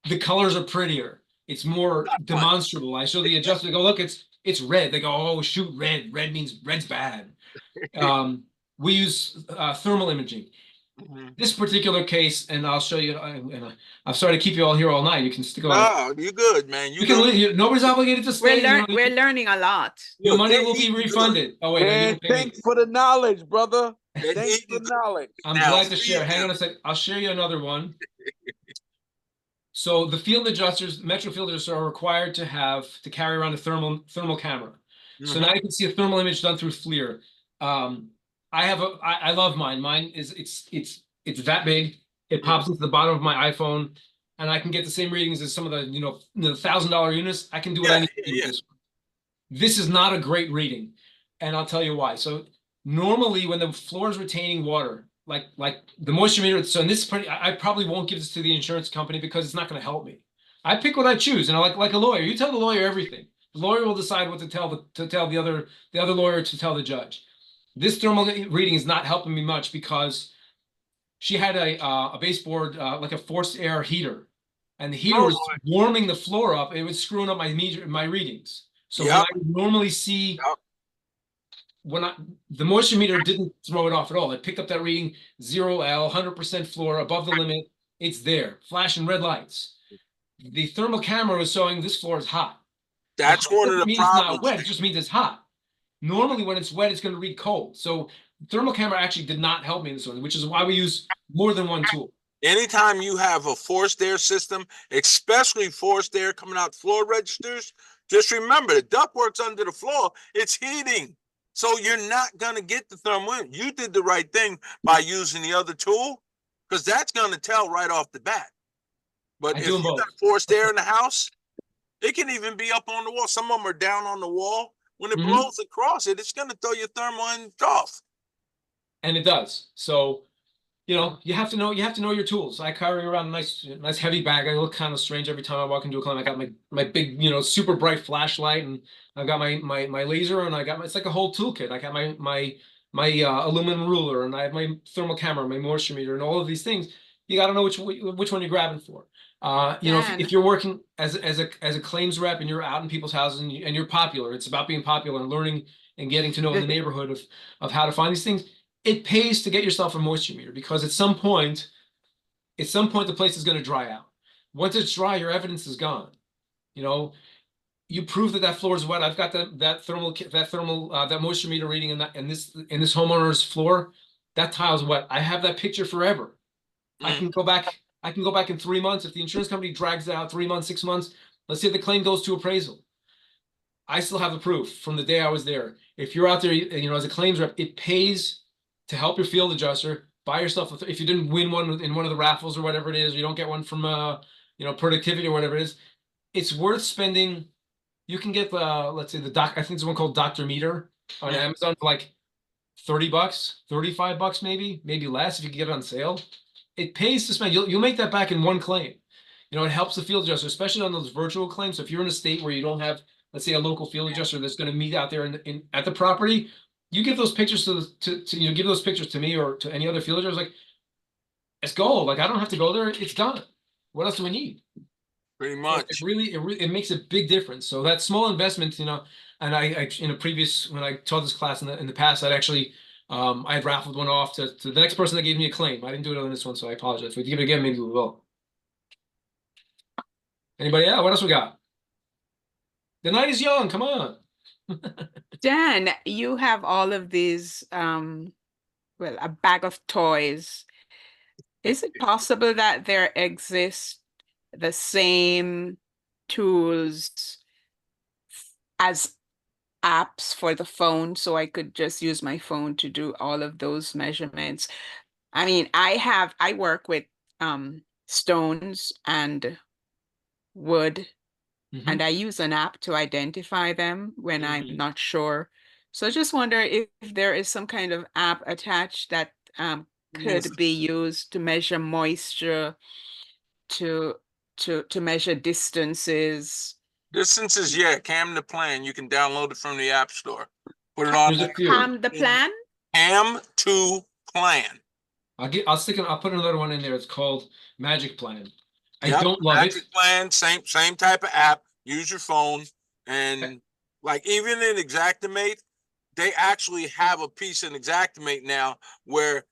the colors are prettier. It's more demonstrable. I show the adjuster, they go, look, it's red. They go, oh, shoot, red. Red means red's bad. We use thermal imaging. This particular case, and I'll show you, and I'm sorry to keep you all here all night. You can stick around. No, you good, man. You can leave. Nobody's obligated to stay. We're learning a lot. Your money will be refunded. Oh, wait, no, you Man, don't pay me. thanks for the knowledge, brother. They Thanks need for the knowledge. I'm Now, glad to share. see Hang you. on a sec. I'll share you another one. So the field adjusters, Metro field adjusters are required to carry around a thermal camera. So now you can see a thermal image done through FLIR. I love mine. Mine is it's that big. It pops into the bottom of my iPhone, and I can get the same readings as some of the the $1,000 units. I can do what I need to do with this one. This is not a great reading, and I'll tell you why. So normally when the floor is retaining water, like the moisture meter, so in this part, I probably won't give this to the insurance company because it's not going to help me. I pick what I choose, and like a lawyer, you tell the lawyer everything. The lawyer will decide what to tell the other lawyer to tell the judge. This thermal reading is not helping me much because she had a baseboard like a forced air heater, and the heater was warming the floor up. It was screwing up my readings. So when I would normally see. The moisture meter didn't throw it off at all. It picked up that reading 0L, 100% floor, above the limit. It's there, flashing red lights. The thermal camera was showing this floor is hot. That's one of the means problems. Not wet, it just means it's hot. Normally when it's wet, it's going to read cold. So thermal camera actually did not help me in this one, which is why we use more than one tool. Anytime you have a forced air system, especially forced air coming out floor registers, just remember the ductwork's under the floor, it's heating. So you're not going to get the thermal. You did the right thing by using the other tool, because that's going to tell right off the bat. But if you got forced air in the house, it can even be up on the wall. Some of them are down on the wall. When it blows across it, it's going to throw your thermal end off. And it does. So, you have to know your tools. I carry around a nice heavy bag. I look kind of strange every time I walk into a clinic. I got my big, super bright flashlight, and I've got my laser, and it's like a whole toolkit. I got my aluminum ruler, and I have my thermal camera, my moisture meter, and all of these things. You got to know which one you're grabbing for. If you're working as a claims rep and you're out in people's houses and you're popular, it's about being popular and learning and getting to know the neighborhood of how to find these things, it pays to get yourself a moisture meter, because at some point the place is going to dry out. Once it's dry, your evidence is gone. You know, you prove that floor is wet. I've got that moisture meter reading in this homeowner's floor. That tile's wet. I have that picture forever. I can go back in 3 months. If the insurance company drags it out 3 months, 6 months, let's say the claim goes to appraisal. I still have the proof from the day I was there. If you're out there, you know, as a claims rep, it pays to help your field adjuster buy yourself. If you didn't win one in one of the raffles or whatever it is, or you don't get one from you know, productivity or whatever it is, it's worth spending. You can get let's say I think there's one called Dr. Meter on Amazon for like $30, $35 maybe less if you can get it on sale. It pays to spend. You'll make that back in one claim. You know, it helps the field adjuster, especially on those virtual claims. So if you're in a state where you don't have, let's say, a local field adjuster that's going to meet out there at the property, you give those pictures to you know, give those pictures to me or to any other field adjuster. Like, it's gold. Like, I don't have to go there. It's done. What else do we need? Pretty much. It makes a big difference. So that small investment, you know, and I in a previous, when I taught this class in the past, I'd actually I had raffled one off to the next person that gave me a claim. I didn't do it on this one, so I apologize. If we give it again, maybe we will. Anybody else? What else we got? The night is young. Come on. Dan, you have all of these, well, a bag of toys. Is it possible that there exist the same tools as apps for the phone, so I could just use my phone to do all of those measurements? I mean, I work with stones and wood, and I use an app to identify them when I'm not sure. So I just wonder if there is some kind of app attached that could be used to measure moisture, to measure distances. Distances, yeah. Cam the Plan. You can download it from the App Store. Put it on. There's a few. The plan? Cam to Plan. I'll put another one in there. It's called Magic Plan. I Yep, don't love Magic it. Plan, same type of app. Use your phone, and like even in Xactimate, they actually have a piece in Xactimate now where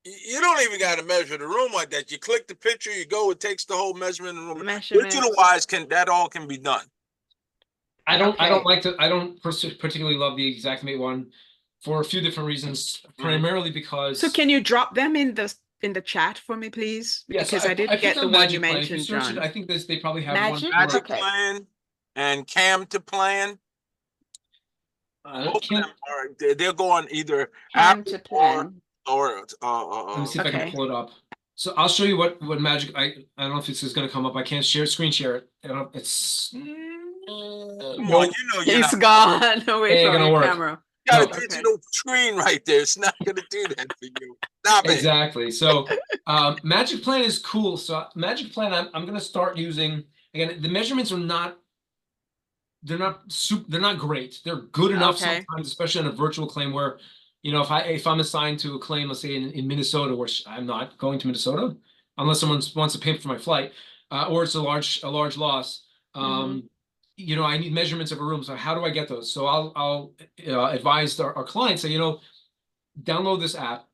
you don't even got to measure the room like that. You click the picture, you go, it takes the whole measurement in the room. Digital wise, that all can be done. I don't particularly love the Xactimate one for a few different reasons. Primarily because. So can you drop them in the chat for me, please? Yes, Because I didn't get the one you mentioned, John. I think they probably have Magic? one. Magic Plan and Cam to Plan. Both of them they'll go on either Cam to Plan. or let me see if I can pull it up. So I'll show you what Magic. I don't know if this is going to come up. I can't screen share it. It's. Come on, you know He's gone away from the camera. You got a digital screen right there. It's not going to do that for you. Stop it. Exactly. So Magic Plan is cool. So Magic Plan, I'm going to start using. Again, the measurements are not. They're not great. They're good enough sometimes, especially on a virtual claim where, you know, if I'm assigned to a claim, let's say in Minnesota, which I'm not going to Minnesota unless someone wants to pay for my flight, or it's a large loss. You know, I need measurements of a room. So how do I get those? So I'll advise our clients, say, you know, download this app.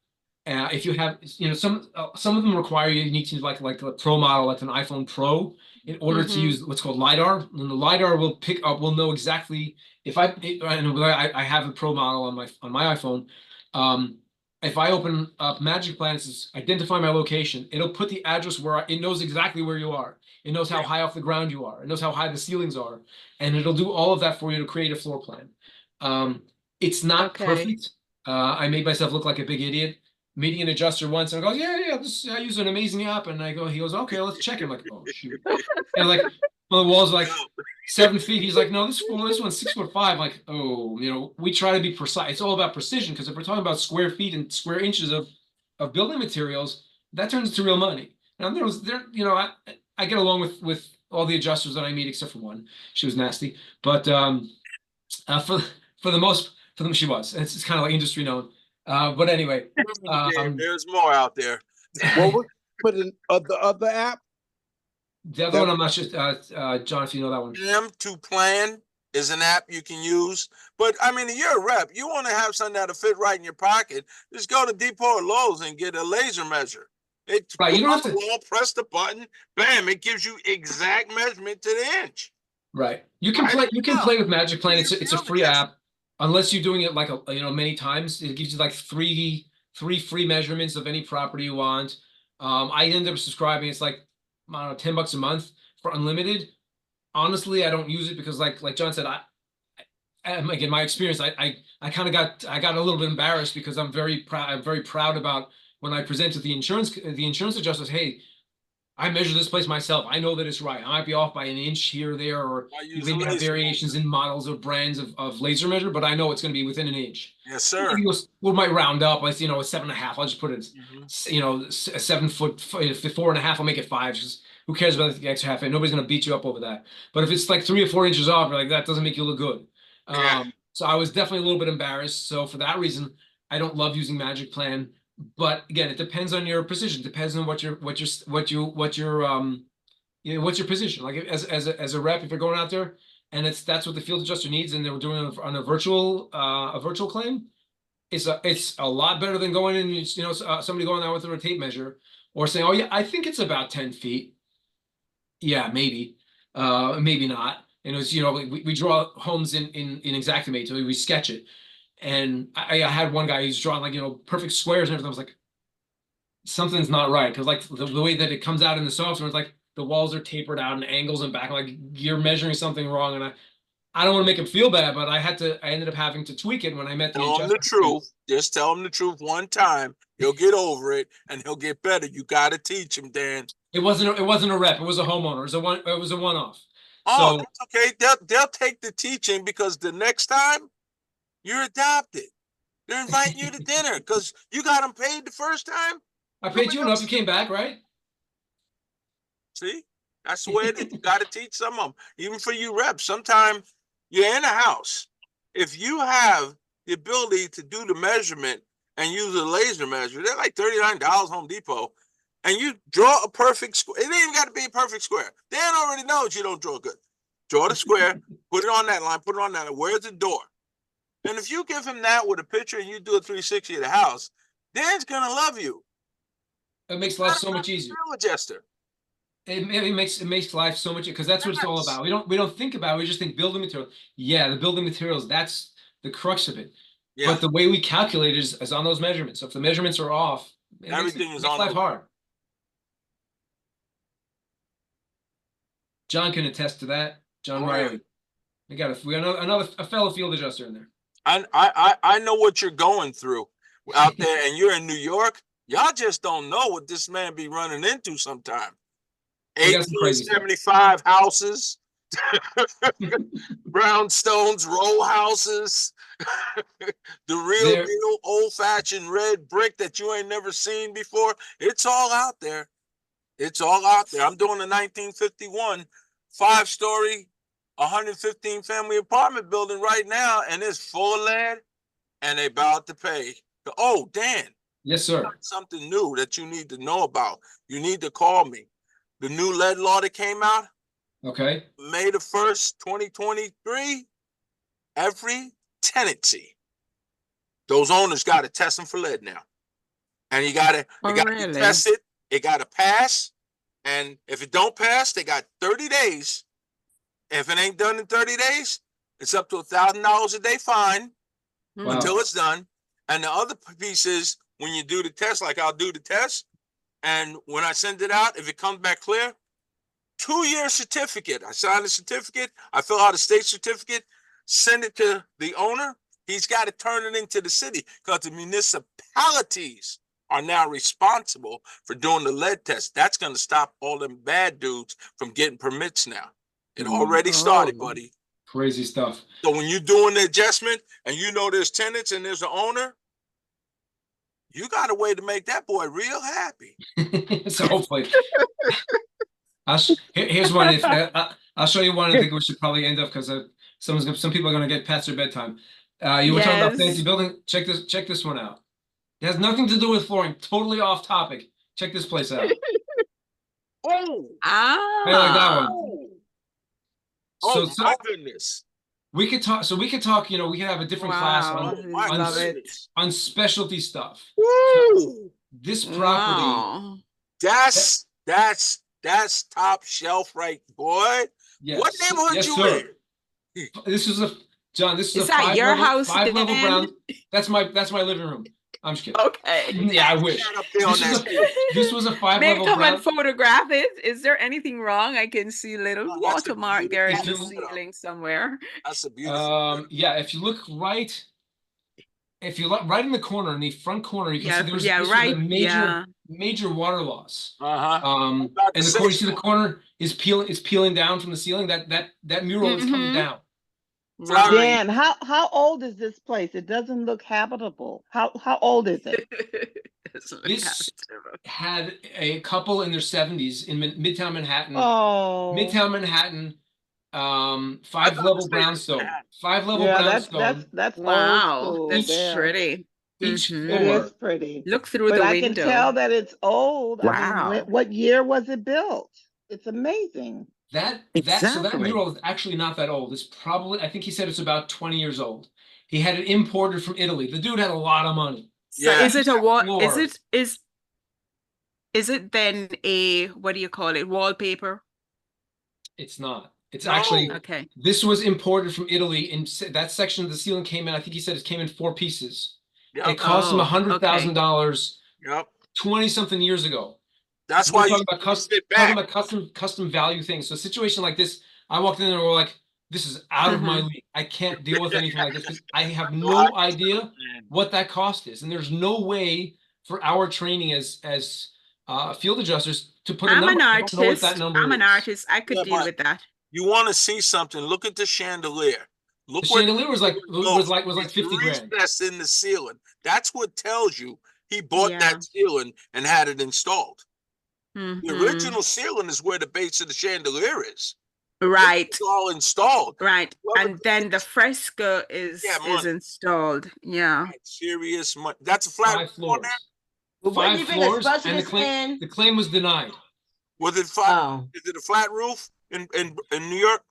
If you have, you know, some of them require you need to use like a pro model, like an iPhone Pro, in order to use what's called LiDAR. And the LiDAR will will know exactly if I have a pro model on my iPhone. If I open up Magic Plan, it says identify my location. It'll put the address where it knows exactly where you are. It knows how high off the ground you are. It knows how high the ceilings are, and it'll do all of that for you to create a floor plan. It's not perfect. I made myself look like a big idiot. Meeting an adjuster once, and I go, I use an amazing app, and he goes, okay, let's check it. I'm like, oh shoot, and like, well, the wall's like 7 feet. He's like, no, this one's 6'5". Like, oh, you know, we try to be precise. It's all about precision, because if we're talking about square feet and square inches of building materials, that turns into real money. Now you know, I get along with all the adjusters that I meet except for one. She was nasty, but for them she was. It's kind of like industry known. But anyway, there's more out there. What was put in the other app? The other one, I'm not sure, John, if you know that one. Cam to Plan. is an app you can use. But I mean, you're a rep. You want to have something that'll fit right in your pocket. Just go to Depot or Lowe's and get a laser measure. It Right, you go don't on have the to. wall, press the button, bam! It gives you exact measurement to the inch. Right. You can Right play. You can now, play with Magic Plan. you It's a feel the free test. app, unless you're doing it like many times. It gives you like three free measurements of any property you want. I ended up subscribing. It's like, I don't know, $10 a month for unlimited. Honestly, I don't use it because like John said, again, my experience, I kind of got a little bit embarrassed because I'm very proud about when I presented the insurance adjusters. Hey, I measure this place myself. I know that it's right. I might be off by an inch here or there, or I you use a maybe have laser variations measure. in models or brands of laser measure, but I know it's going to be within an inch. Yes, sir. Maybe we might round up, like, a 7.5. I'll just put it, Mhm. a 7 foot, 4.5. I'll make it 5. Just who cares about the extra half? And nobody's going to beat you up over that. But if it's like 3 or 4 inches off, you're like, that doesn't make you look good. Yeah. So I was definitely a little bit embarrassed. So for that reason, I don't love using Magic Plan. But again, it depends on your precision. It depends on what's your what's your position? Like as a rep, if you're going out there and that's what the field adjuster needs, and they're doing it on a virtual claim, it's a lot better than going in, somebody going out with a tape measure or saying, oh yeah, I think it's about 10 feet. Yeah, maybe, maybe not. And it's, we draw homes in Xactimate, so we sketch it. And I had one guy who's drawing like, perfect squares and everything. I was like, something's not right, because like the way that it comes out in the software, it's like the walls are tapered out and angles and back. Like you're measuring something wrong, and I don't want to make him feel bad, but I ended up having to tweak it when I met the Tell him the adjuster. truth. Just tell him the truth one time. He'll get over it and he'll get better. You got to teach him, Dan. It wasn't a rep. It was a homeowner. It was a one-off. Oh, So that's okay. They'll take the teaching, because the next time you're adopted. They're inviting you to dinner because you got them paid the first time. I paid you enough. You came back, right? See, that's the way it is. You got to teach some of them, even for you reps. Sometimes you're in a house. If you have the ability to do the measurement and use a laser measure, they're like $39 Home Depot, and you draw a perfect square. It ain't even got to be a perfect square. Dan already knows you don't draw good. Draw the square, put it on that line, put it on that line. Where's the door? And if you give him that with a picture and you do a 360 of the house, Dan's gonna love you. It makes life so much easier. Real adjuster. It makes life so much, because that's what it's all about. We don't think about it. We just think building material. Yeah, the building materials, that's the crux of it. Yeah. But the way we calculate is on those measurements. So if the measurements are off, Everything is makes on life those. hard. John can attest to that. John Riley. We got a fellow field adjuster in there. I know what you're going through out there, and you're in New York. Y'all just don't know what this man be running into sometime. We got some crazy stuff. 1875 houses, brownstones, row houses, the real old-fashioned red brick that you ain't never seen before. It's all out there. It's all out there. I'm doing a 1951 5-story, 115 family apartment building right now, and it's full of land, and they about to pay. Oh, Dan. Yes, sir. Something new that you need to know about. You need to call me. The new lead law that came out. Okay. May the 1st, 2023. Every tenancy, those owners got to test them for lead now, and you got to test it. It got to pass, and if it don't pass, they got 30 days. If it ain't done in 30 days, it's up to $1,000 a day fine until it's done. And the other piece is, when you do the test, like I'll do the test, and when I send it out, if it comes back clear, 2-year certificate. I sign a certificate. I fill out a state certificate, send it to the owner. He's got to turn it into the city, because the municipalities are now responsible for doing the lead test. That's going to stop all them bad dudes from getting permits now. It already started, buddy. Crazy stuff. So when you're doing the adjustment and you know there's tenants and there's an owner, you got a way to make that boy real happy. So hopefully. Here's one. I'll show you one. I think we should probably end up, because some people are going to get past their bedtime. You were talking about fancy building. Check this one out. It has nothing to do with flooring. Totally off topic. Check this place out. Oh, Hey, like that one. oh my goodness. We could talk. So we could talk. You know, we could have a different class Wow, on My love it. goodness. on specialty stuff. Woo! This property. Wow. That's top shelf, right, boy? Yes. What neighborhood Yes, you sir. in? This is a John. This is Is a that your house, five level Dan? brown. That's my living room. I'm just kidding. Okay. Yeah, I wish. Up there on This was that this was a five May I level come brown. and photograph it? Is there anything wrong? I can see a little Oh, that's a watermark there in the beautiful setup. ceiling somewhere. That's a beautiful. Yeah, if you look right, if you look right in the corner, in the front corner, you can see there's Yeah, this was right. a Yeah. major water loss. Uh-huh. And the corner, you see the corner is peeling down from the ceiling. That mural is coming Mhm. down. Right. Dan, how old is this place? It doesn't look habitable. How old is it? Doesn't look This habitable. had a couple in their 70s in Midtown Manhattan. Oh, Midtown Manhattan, I five thought level it said brownstone. Manhattan. Five level yeah, brownstone. that's old Wow, school that's there. pretty. Each Mhm. It is floor. pretty. Look through But the I can tell window. that it's old. I mean, Wow. what year was it built? It's amazing. So that Exactly. mural is actually not that old. It's probably, I think he said it's about 20 years old. He had it imported from Italy. The dude had a lot of money. So Yeah. is it a wall? Is Floor. it then a, what do you call it? Wallpaper? It's not. It's No. actually, Okay. this was imported from Italy, and that section of the ceiling came in, I think he said it came in 4 pieces. It Yep. cost him Oh, okay. $100,000 Yep. 20 something years ago. That's We're why talking you about sit back. custom value things. So a situation like this, I walked in there and we're like, this is out of my Mhm. league. I can't deal with anything like this because I have no idea what that cost is, and there's no way for our training as field adjusters to put a I'm number. an I don't know what that artist. number I'm an is. artist. I could Yeah, deal but with that. you want to see something? Look at the chandelier. Look The where chandelier was like it's 50 grand. recessed in the ceiling. That's what tells you he bought Yeah. that ceiling and had it installed. The Mhm. original ceiling is where the base of the chandelier is. Right. It's all installed. Right. Whoever And then did the this- fresco is money. installed. Yeah. Serious money. That's a flat 5 roof on floors. there? But wouldn't 5 you bring a floors, and specialist in? the claim was denied. Was it flat? Oh, Is it a flat roof in New York?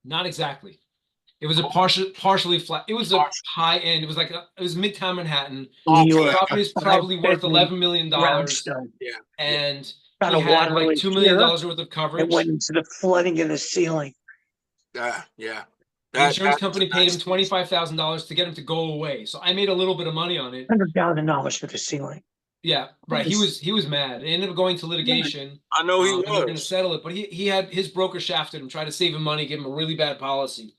Not exactly. It was a partially flat. It was a high end. It was like it was Midtown Manhattan. New Okay. York, Property is a probably worth five-bedroom $11 million, brownstone. Yeah. and Got he a had water like leak $2 million here. worth of It coverage. went into the flooding in the ceiling. Yeah. The insurance company paid him $25,000 to get him to go away. So I made a little bit of money on it. $100,000 for the ceiling. Yeah, right. He was mad. It ended up going to litigation. I know he and they were going to was. settle it, but he had his broker shafted him, tried to save him money, give him a really bad policy.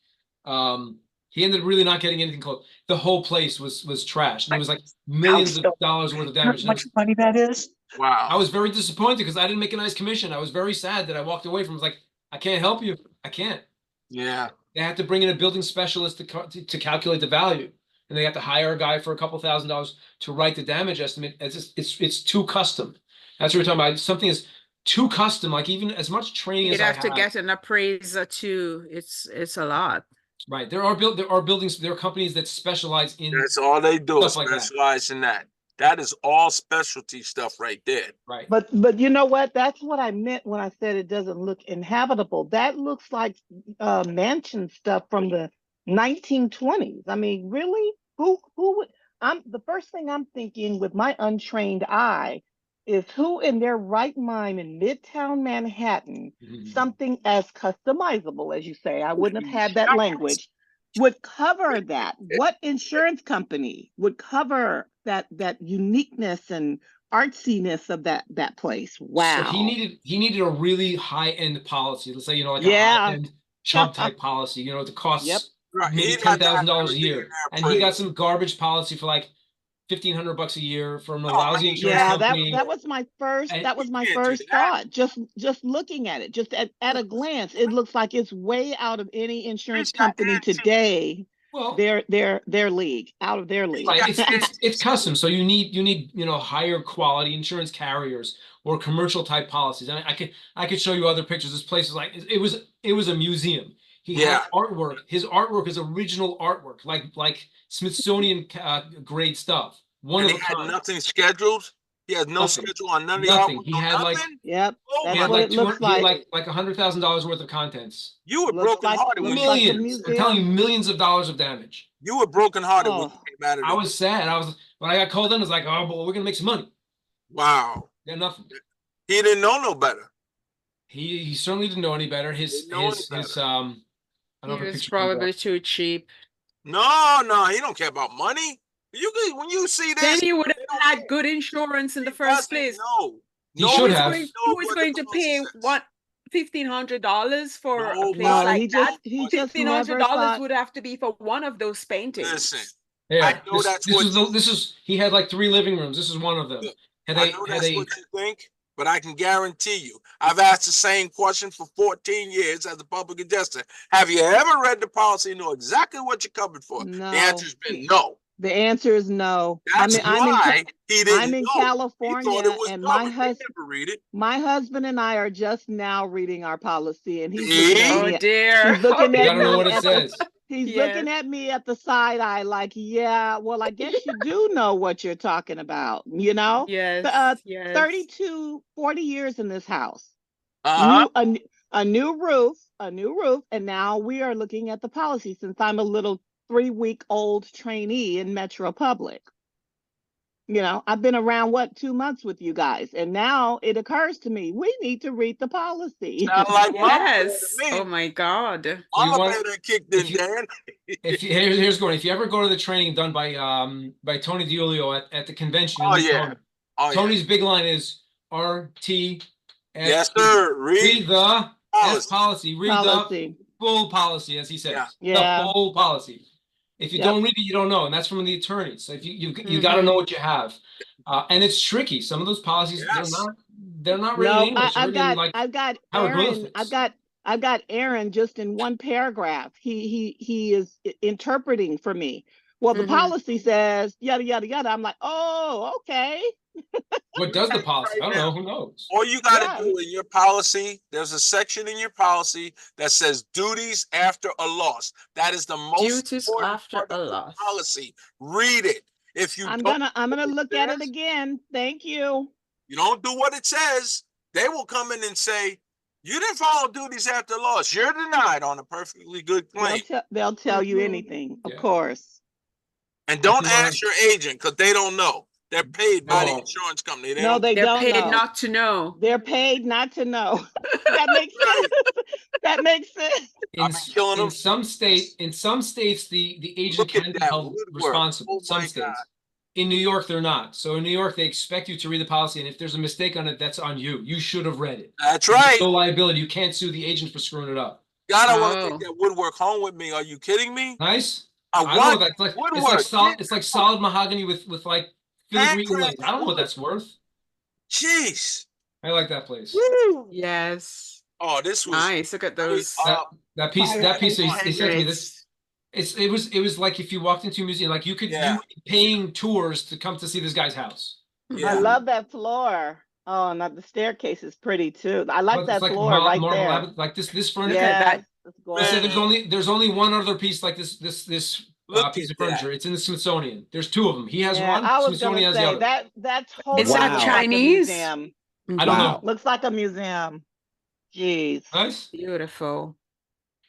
He ended up really not getting anything close. The whole place was trashed, and it was like millions of dollars worth of You know damage. how much money that is? Wow. I was very disappointed because I didn't make a nice commission. I was very sad that I walked away from. I was like, I can't help you. I can't. Yeah. They had to bring in a building specialist to calculate the value, and they had to hire a guy for a couple $1,000s to write the damage estimate. It's too custom. That's what we're talking about. Something is too custom. Like even as much training You'd as I have to have. get an appraiser too. It's a lot. Right. There are buildings, there are companies that specialize in That's all they do is stuff like that. specialize in that. That is all specialty stuff right there. Right. But you know what? That's what I meant when I said it doesn't look inhabitable. That looks like mansion stuff from the 1920s. I mean, really? Who would? The first thing I'm thinking with my untrained eye is who in their right mind in Midtown Manhattan, something as customizable as you say, I wouldn't have had that language, would cover that. What insurance company would cover that uniqueness and artsiness of that place? Wow. So he needed a really high end policy. Let's say, like a Yeah. high end Chubb type policy, it costs Yep. Right. maybe He'd have to have $10,000 a year. everything And he got appraised. some garbage policy for like $1,500 a year from a lousy insurance Yeah, company. that was my first And that was my you can't do first that. thought. Just looking at it, just at a glance, it looks like it's way out of any insurance He's got company antique. today. Well, Their league, out of their league. right, it's custom. So you need higher quality insurance carriers or commercial type policies. And I could show you other pictures. This place is like it was a museum. He had artwork. His artwork is original artwork, like Smithsonian grade stuff. One And of he a had kind. nothing scheduled. He has no Nothing. schedule on none of Nothing. y'all. He had like Nothing? Yep, Oh he that's my had what like it looks 200, he had like. like $100,000 worth of contents. You were Looks like brokenhearted when looks you like a Millions. I'm telling you, museum. millions of dollars of damage. you were brokenhearted when Oh, you came out of I it. was sad. I was when I got called in. I was like, oh, but we're gonna make some money. Wow. Yeah, nothing. He didn't know no better. He certainly didn't know any better. Didn't know any His better. I don't He know if a was picture comes up. probably too cheap. No, he don't care about money. You can, when you see Then this, he would they have don't had care. good insurance in the He first doesn't place. know. He should Nobody have. knows Who is what going the to policy pay says. what $1,500 for a place no, Nobody. like that? he just never $1,500 thought. would have to be for one of those paintings. Listen, Yeah, I know that's this what is you this is he had like 3 living rooms. This is one of them. look. Had I a know had that's a what you think, but I can guarantee you, I've asked the same question for 14 years as a public adjuster. Have you ever read the policy and know exactly what you're covered for? The No, answer's been no. the answer is no. That's why he didn't I'm in know. He thought it California, was and covered. They never read it. my husband and I are just now reading our policy, and he's See? looking at Oh me. dear. He's looking you at gotta know me what it at says. he's Yes. looking at me at the side eye, like, yeah, well, I guess you do know what you're talking about, you know? Yes. Yes. 40 years in this house. Uh-huh. A new roof, and now we are looking at the policy since I'm a little 3-week-old trainee in Metro Public. You know, I've been around 2 months with you guys, and now it occurs to me we need to read the policy. Sound like Mama Bear Yes. to me. Oh my God. Mama want- Bear that kicked in, if you- Dan. Here's Gordon. If you ever go to the training done by Tony DiUlio at the convention, Oh, you'll meet yeah. Tony. Oh, yeah. Tony's big line is RT. Yes, sir. Read the policy. policy. Read Policy. the full policy, as he says. Yeah. The full policy. If you Yep. don't read it, you don't know, and that's from the attorneys. So if you got to know what you have, and it's tricky. Some of those policies Yes. they're not really No, English. They're I've written got like Aaron. hieroglyphics. I've got Aaron just in one paragraph. He is interpreting for me. Well, the Mhm. policy says yada yada yada. I'm like, oh, okay. What does the policy? I don't know. Who knows? All you got to Yeah. do in your policy, there's a section in your policy that says duties after a loss. That is the most Duties important after part a of the loss. policy. Read it. If you I'm don't gonna do what look at it says, again. Thank you. you don't do what it says, they will come in and say, you didn't follow duties after loss. You're denied on a perfectly good claim. They'll tell you Mhm. anything, of Yeah. course. And don't If you wanna- ask your agent because they don't know. They're paid by the No. insurance company. They No, don't. they They're don't paid know. not to know. They're paid not to know. That makes sense. That makes sense. In, I've been killing them. some states, the agent Look at can be that held woodwork. responsible. Oh Some my states. God. In New York, they're not. So in New York, they expect you to read the policy, and if there's a mistake on it, that's on you. You should have read it. That's There's right. no liability. You can't sue the agent for screwing it up. God, I want to Oh. take that woodwork home with me. Are you kidding me? Nice. I I know want what that's like. woodwork. It's like solid mahogany with like filigree inlays. I don't know what wood. that's worth. Jeez. I like that place. Woo. Yes. Oh, this was Nice. Look at those. That piece. He said to me Hundreds. this. It was like if you walked into a museum, like you would be paying tours to come to see this guy's house. Yeah. I love that floor. Oh, and the staircase is pretty too. I like But that it's like floor right marble, there. like this furniture. Look at that. Yes, it's He gorgeous. said there's only one other piece like this Look piece at of furniture. that. It's in the Smithsonian. There's 2 of them. He has Yeah, one. I was Smithsonian gonna has the say other. that totally Is that looks like a Chinese? museum. I don't know. Looks like a museum. Jeez. Nice. Beautiful.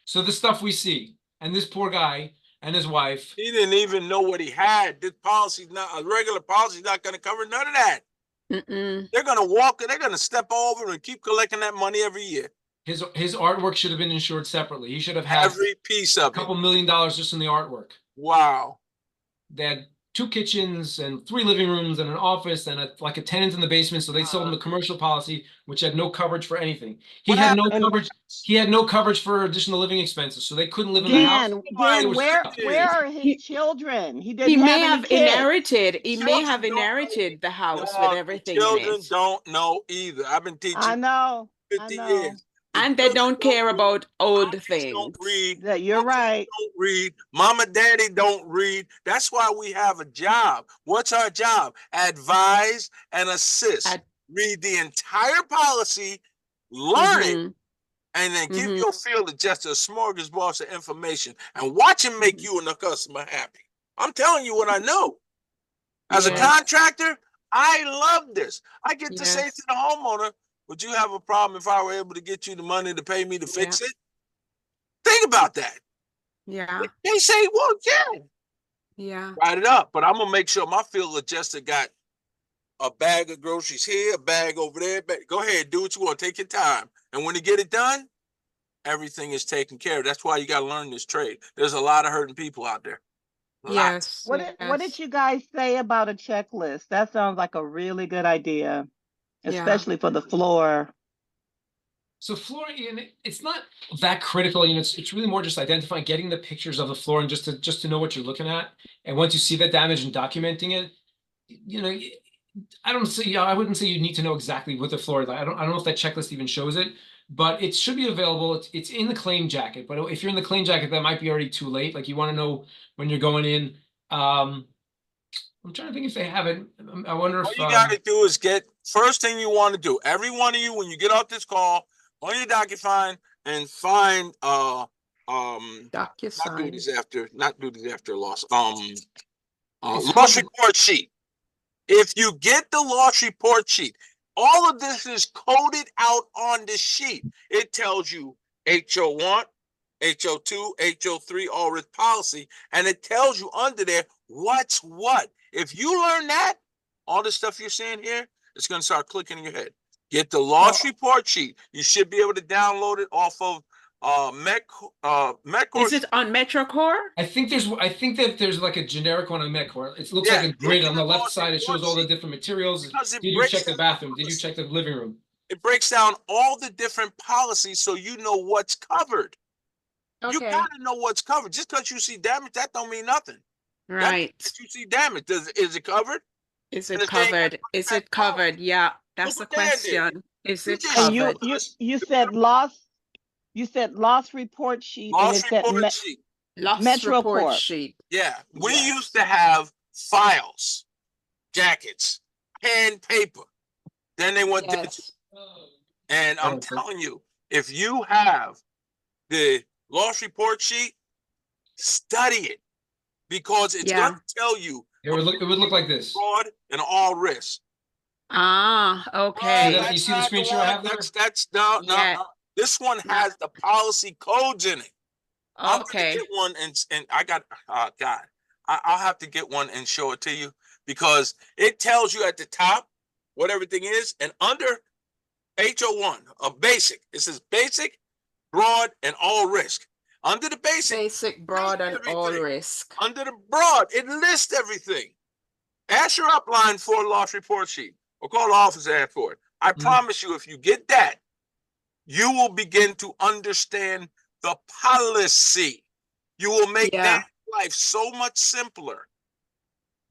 So the stuff we see, and this poor guy and his wife. He didn't even know what he had. This policy's not a regular policy. Not going to cover none of that. Mm-mm. They're going to walk. They're going to step over and keep collecting that money every year. His artwork should have been insured separately. He should have had Every piece a of it. couple $1 million just in the artwork. Wow. They had 2 kitchens and 3 living rooms and an office and a tenant in the basement. So they sold him a commercial policy, which had no coverage for anything. He What had no happened? coverage. He had no coverage for additional living expenses, so they couldn't live in the house. Dan, They were where stuck. are He- his children? He He didn't may have have any kids. inherited. He may Children have don't know. inherited the house No, with the everything in children it, don't know either. I've been I teaching know. 50 know. years. The and they children don't care read. about old Mommies things. don't read. That you're Uncles right. don't read. Mama, daddy don't read. That's why we have a job. What's our job? Advise and assist. Read the entire policy, learn it, Mhm. and then give Mhm. your field adjuster a smorgasbord of information and watch him make you and the customer happy. I'm telling you what I know. As a Yeah. contractor, I love this. I get to say Yes. to the homeowner, would you have a problem if I were able to get you the money to pay me to fix it? Think about that. Yeah, They say, well, yeah, yeah, write it up. But I'm going to make sure my field adjuster got a bag of groceries here, a bag over there. Go ahead, do what you want. Take your time. And when you get it done, everything is taken care of. That's why you got to learn this trade. There's a lot of hurting people out there. Lots. yes, What did yes, you guys say about a checklist? That sounds like a really good idea, yeah, especially for the floor. So flooring, it's not that critical, it's really more just identifying, getting the pictures of the floor and just to know what you're looking at. And once you see that damage and documenting it, I wouldn't say you need to know exactly what the floor is. I don't know if that checklist even shows it, but it should be available. It's in the claim jacket, but if you're in the claim jacket, that might be already too late. Like you want to know when you're going in. I'm trying to think if they have it. I wonder All if you got to do is first thing you want to do, every one of you, when you get off this call, on your DocuFine and find not duties after loss. Loss report sheet. If you get the loss report sheet, all of this is coded out on the sheet. It tells you HO1, HO2, HO3, all risk policy, and it tells you under there what's what. If you learn that, all the stuff you're seeing here, it's going to start clicking in your head. Get the loss report sheet. You should be able to download it off of Metcor. Is it on MetroCore? I think that there's like a generic one on Metcor. It looks Yeah, like a grid look on at the the left loss side. It shows report all the sheet. different materials. Because it Did you breaks check the down bathroom? Did you policy. check the living room? It breaks down all the different policies so you know what's covered. You Okay, gotta know what's covered. Just because you see damage, that don't mean nothing. right. That you see damage, is it covered? Is And it if they ain't got covered? Is it policy, covered? Yeah, that's look the what Dan did. question. Is He it just And covered? you said loss report sheet, and loss it said report sheet. Loss Metro report Corp. sheet. Yeah, we Yes. used to have files, jackets, pen, paper. Then they went digital. Yes. And I'm telling you, if you have the loss report sheet, study it because it's Yeah. going to tell you It would look like this. fraud and all risk. Ah, See okay. that? You see the screenshot I have there? That's no. Yeah. This one No. has the policy codes in it. I'm gonna Okay. get one and I got God. I'll have to get one and show it to you because it tells you at the top what everything is, and under HO1, a basic. It says basic, broad, and all risk. Under the Basic, broad, and all everything. risk. Under the broad, it lists everything. Ask your upline for a loss report sheet or call the office and ask for it. I promise you, if you get that, you will begin to understand the policy. You will make that life so much simpler,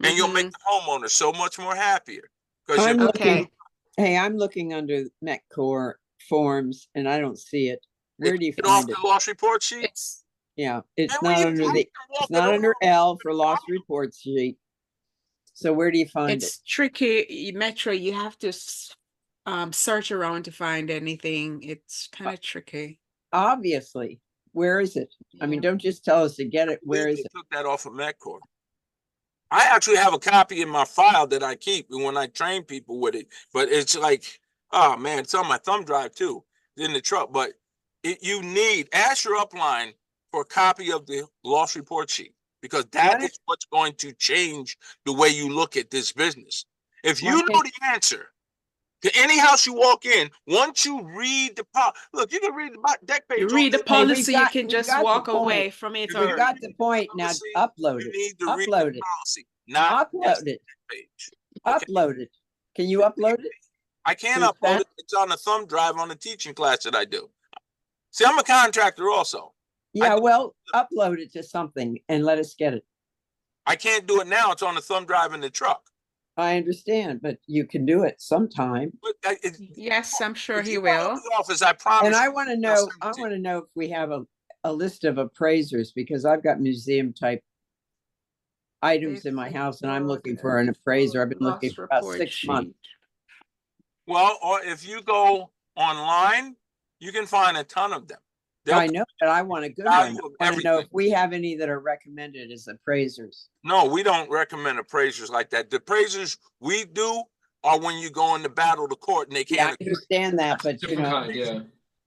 and you'll make the homeowner so much more happier. I'm Okay. looking. Hey, I'm looking under Metcor forms, and I don't see it. Where do you find it? The loss report sheet. It's Yeah, it's And when not you under type the. and walk It's not it under over, L for loss report sheet. So where do you find it? it's tricky. Metro, you have to search around to find anything. It's kind of tricky. Obviously, where is it? I mean, don't just tell us to get it. Where is they it? took that off of Metcor. I actually have a copy in my file that I keep when I train people with it. But it's like, oh man, it's on my thumb drive too, in the truck. But you need, ask your upline for a copy of the loss report sheet because that is what's going to change the way you look at this business. If you know the answer to any house you walk in, once you read the look, you can read the deck page. You read the policy, you can just got the walk point. away from it. We got the point. Now upload You it. need to read Upload the it. policy, not Upload it. page. Upload it. Can you upload it? I can't To upload it. It's on a thumb drive on the teaching class that I do. See, I'm a contractor also. Yeah, well, upload it to something and let us get it. I can't do it now. It's on the thumb drive in the truck. I understand, but you can do it sometime. But Yes, I'm sure if he you go will. to the office, I promise. And I you, want to I'll know, send it I to you. want to know if we have a list of appraisers because I've got museum type items in my house and I'm looking for an appraiser. I've been looking for about 6 months. Well, or if you go online, you can find a ton of them. They'll I know, but I want a good value one. of I want to know if everything. we have any that are recommended as appraisers. No, we don't recommend appraisers like that. The appraisers we do are when you go into battle to court and they Yeah, I can't. understand that, but you Different know, kind, yeah.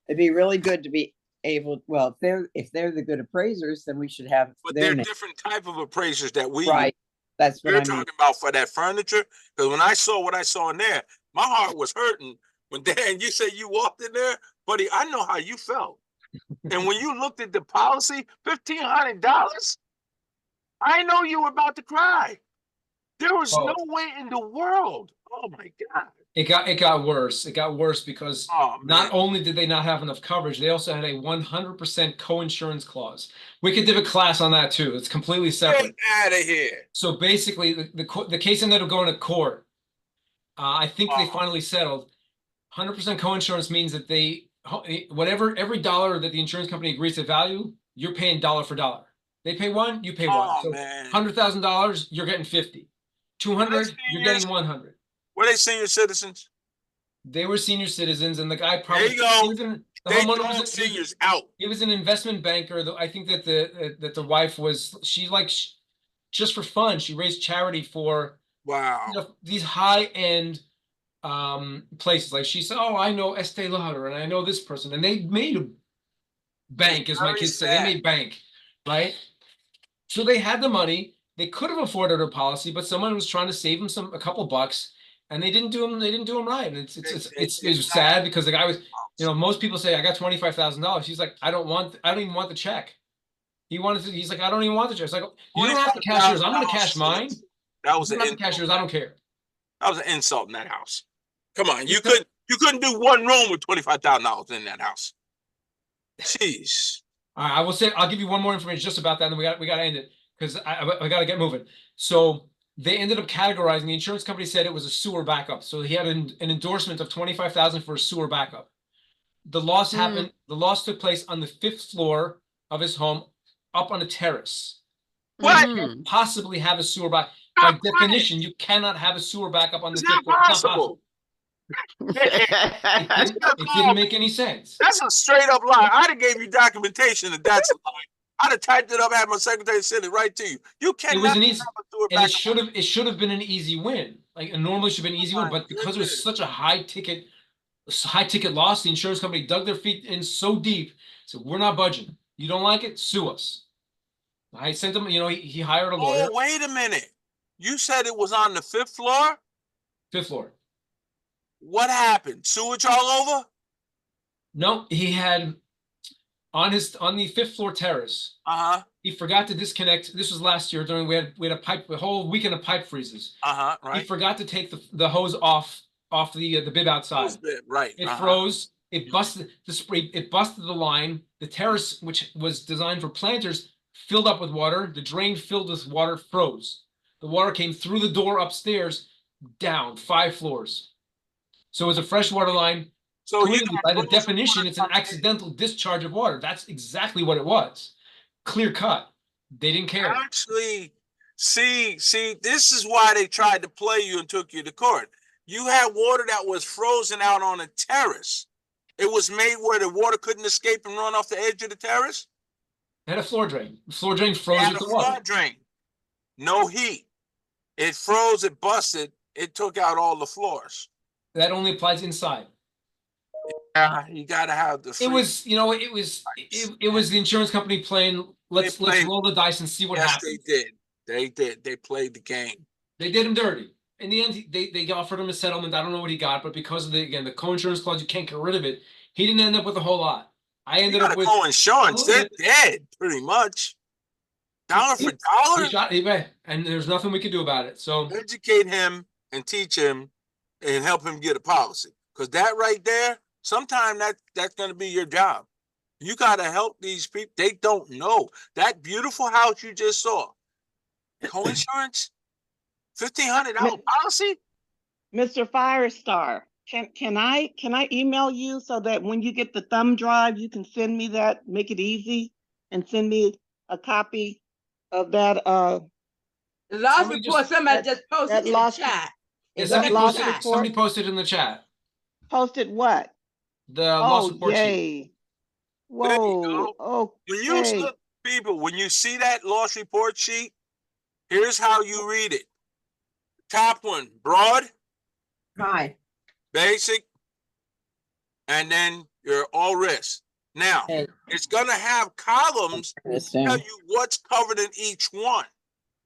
it'd be really good to be able, well, if they're the good appraisers, then we should have But their they're name. different type of appraisers that we use. Right. That's what You're I mean. talking about for that furniture. Because when I saw what I saw in there, my heart was hurting. When Dan, you said you walked in there, buddy, I know how you felt. And when you looked at the policy, $1,500, I know you were about to cry. There was Oh. no way in the world. Oh my God. It got worse. It got worse because Oh, man. not only did they not have enough coverage, they also had a 100% co-insurance clause. We could do a class on that too. It's completely separate. Get out of here. So basically, the case ended up going to court. I think they Wow. finally settled. 100% co-insurance means that whatever every dollar that the insurance company agrees to value, you're paying dollar for dollar. They pay one, you pay one. Oh, So man. $100,000, you're getting 50. 200, you're getting 100. Were they senior citizens? They were senior citizens, and the guy There probably you go. the They homeowner throwing was seniors out. he was an investment banker. I think that the wife was just for fun. She raised charity for Wow. these high end places. Like she said, oh, I know Estee Lauder and I know this person, and they made a bank, as my Very kids say. They sad. made bank, right? So they had the money. They could have afforded a policy, but someone was trying to save them a couple bucks, and they didn't do them right. And it's sad because the guy was, most people say I got $25,000. He's like, I don't even want the check. He's like, I don't even want the check. It's like, you don't have to cash yours. I'm going to cash mine. That was You don't have to cash yours. I don't care. That was an insult in that house. Come on, you couldn't do one room with $25,000 in that house. Jeez. All right, I will say, I'll give you one more information just about that, and then we got to end it because I got to get moving. So they ended up categorizing. The insurance company said it was a sewer backup. So he had an endorsement of $25,000 for a sewer backup. The loss happened. The loss took place on the 5th floor of his home, up on a terrace. What? You can't possibly have a sewer backup. By definition, you cannot have a sewer backup on the 5th floor. It's not possible. It didn't make any sense. That's a straight up lie. I'd have gave you documentation that that's a lie. I'd have typed it up, had my secretary send it right to you. You cannot. It was an easy, and it should have been an easy win. Like it normally should have been an easy win, but because it was such a high ticket loss, the insurance company dug their feet in so deep. So we're not budging. You don't like it? Sue us. I sent him. He hired a lawyer. Oh, wait a minute. You said it was on the 5th floor? 5th floor. What happened? Sewage all over? No, he had on the 5th floor terrace. He forgot to disconnect. This was last year during we had a whole weekend of pipe freezes. Right. He forgot to take the hose off the bib outside. Right. It froze. It busted the spray. It busted the line. The terrace, which was designed for planters, filled up with water. The drain filled with water, froze. The water came through the door upstairs, down 5 floors. So it was a freshwater line. So by the definition, it's an accidental discharge of water. That's exactly what it was. Clear cut. They didn't care. Actually, see, this is why they tried to play you and took you to court. You had water that was frozen out on a terrace. It was made where the water couldn't escape and run off the edge of the terrace. It had a floor drain. The floor drain froze with the water. Floor drain. No heat. It froze. It busted. It took out all the floors. That only applies inside. You gotta have the. It was the insurance company playing. Let's roll the dice and see what happens. They did. They played the game. They did him dirty. In the end, they offered him a settlement. I don't know what he got, but because of the co-insurance clause, you can't get rid of it. He didn't end up with a whole lot. I ended up with co-insurance. They're dead, pretty much. Dollar for dollar. And there's nothing we could do about it. So educate him and teach him and help him get a policy. Because that right there, sometimes that's going to be your job. You got to help these people. They don't know. That beautiful house you just saw, co-insurance, $1,500 policy. Mr. Firestar, can I email you so that when you get the thumb drive, you can send me that, make it easy, and send me a copy of that. The loss report somebody just posted in the chat. Somebody posted in the chat. Posted what? The loss report. Yay. There you Whoa, go. When you okay. look, people, when you see that loss report sheet, here's how you read it. Top one, broad, Hi. basic, and then your all risk. Now, Hey, it's gonna have columns turn this tell down. you what's covered in each one.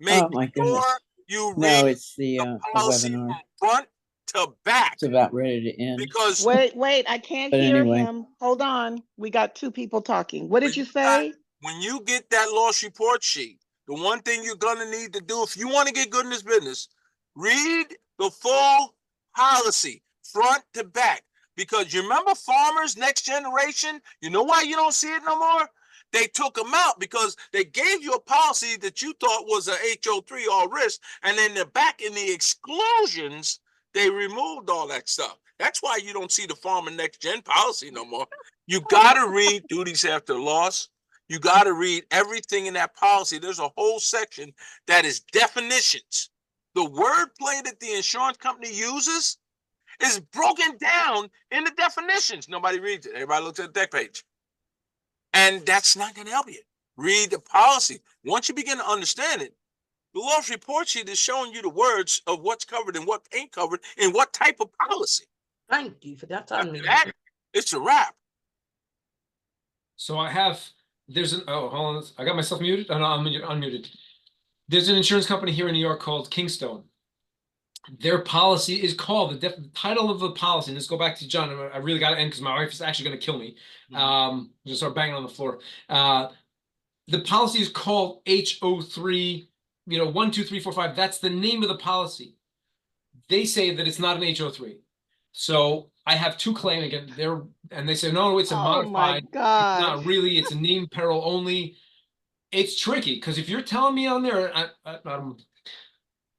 Make Oh, my goodness. sure you No, read it's the policy webinar. from front to back, It's about ready to end. because Wait, I can't But hear anyway. him. Hold on. We got two people talking. What did when you you got- say? when you get that loss report sheet, the one thing you're gonna need to do if you want to get good in this business, read the full policy front to back. Because you remember Farmers Next Generation? You know why you don't see it no more? They took them out because they gave you a policy that you thought was a HO3 all risk, and then the back in the exclusions, they removed all that stuff. That's why you don't see the Farmer Next Gen policy no more. You got to read duties after loss. You got to read everything in that policy. There's a whole section that is definitions. The wordplay that the insurance company uses is broken down in the definitions. Nobody reads it. Everybody looks at the deck page. And that's not going to help you. Read the policy. Once you begin to understand it, the loss report sheet is showing you the words of what's covered and what ain't covered in what type of policy. Thank you for that. After that, it's a wrap. So hold on, I got myself muted. Oh, no, I'm unmuted. There's an insurance company here in New York called Kingstone. Their policy is called, the title of the policy, and let's go back to John. I really got to end because my wife is actually going to kill me. Just start banging on the floor. The policy is called HO3, 1, 2, 3, 4, 5. That's the name of the policy. They say that it's not an HO3. So I have two claims again. They say, no, it's a Oh my modified. gosh. Not really. It's a named peril only. It's tricky because if you're telling me on there,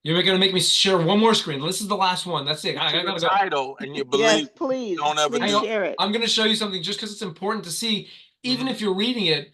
you're going to make me share one more screen. This is the last one. That's it. I gotta go. Title and you Yes, believe. please. Don't ever Please do. share it. I'm going to show you something just because it's important to see. Even if you're reading it,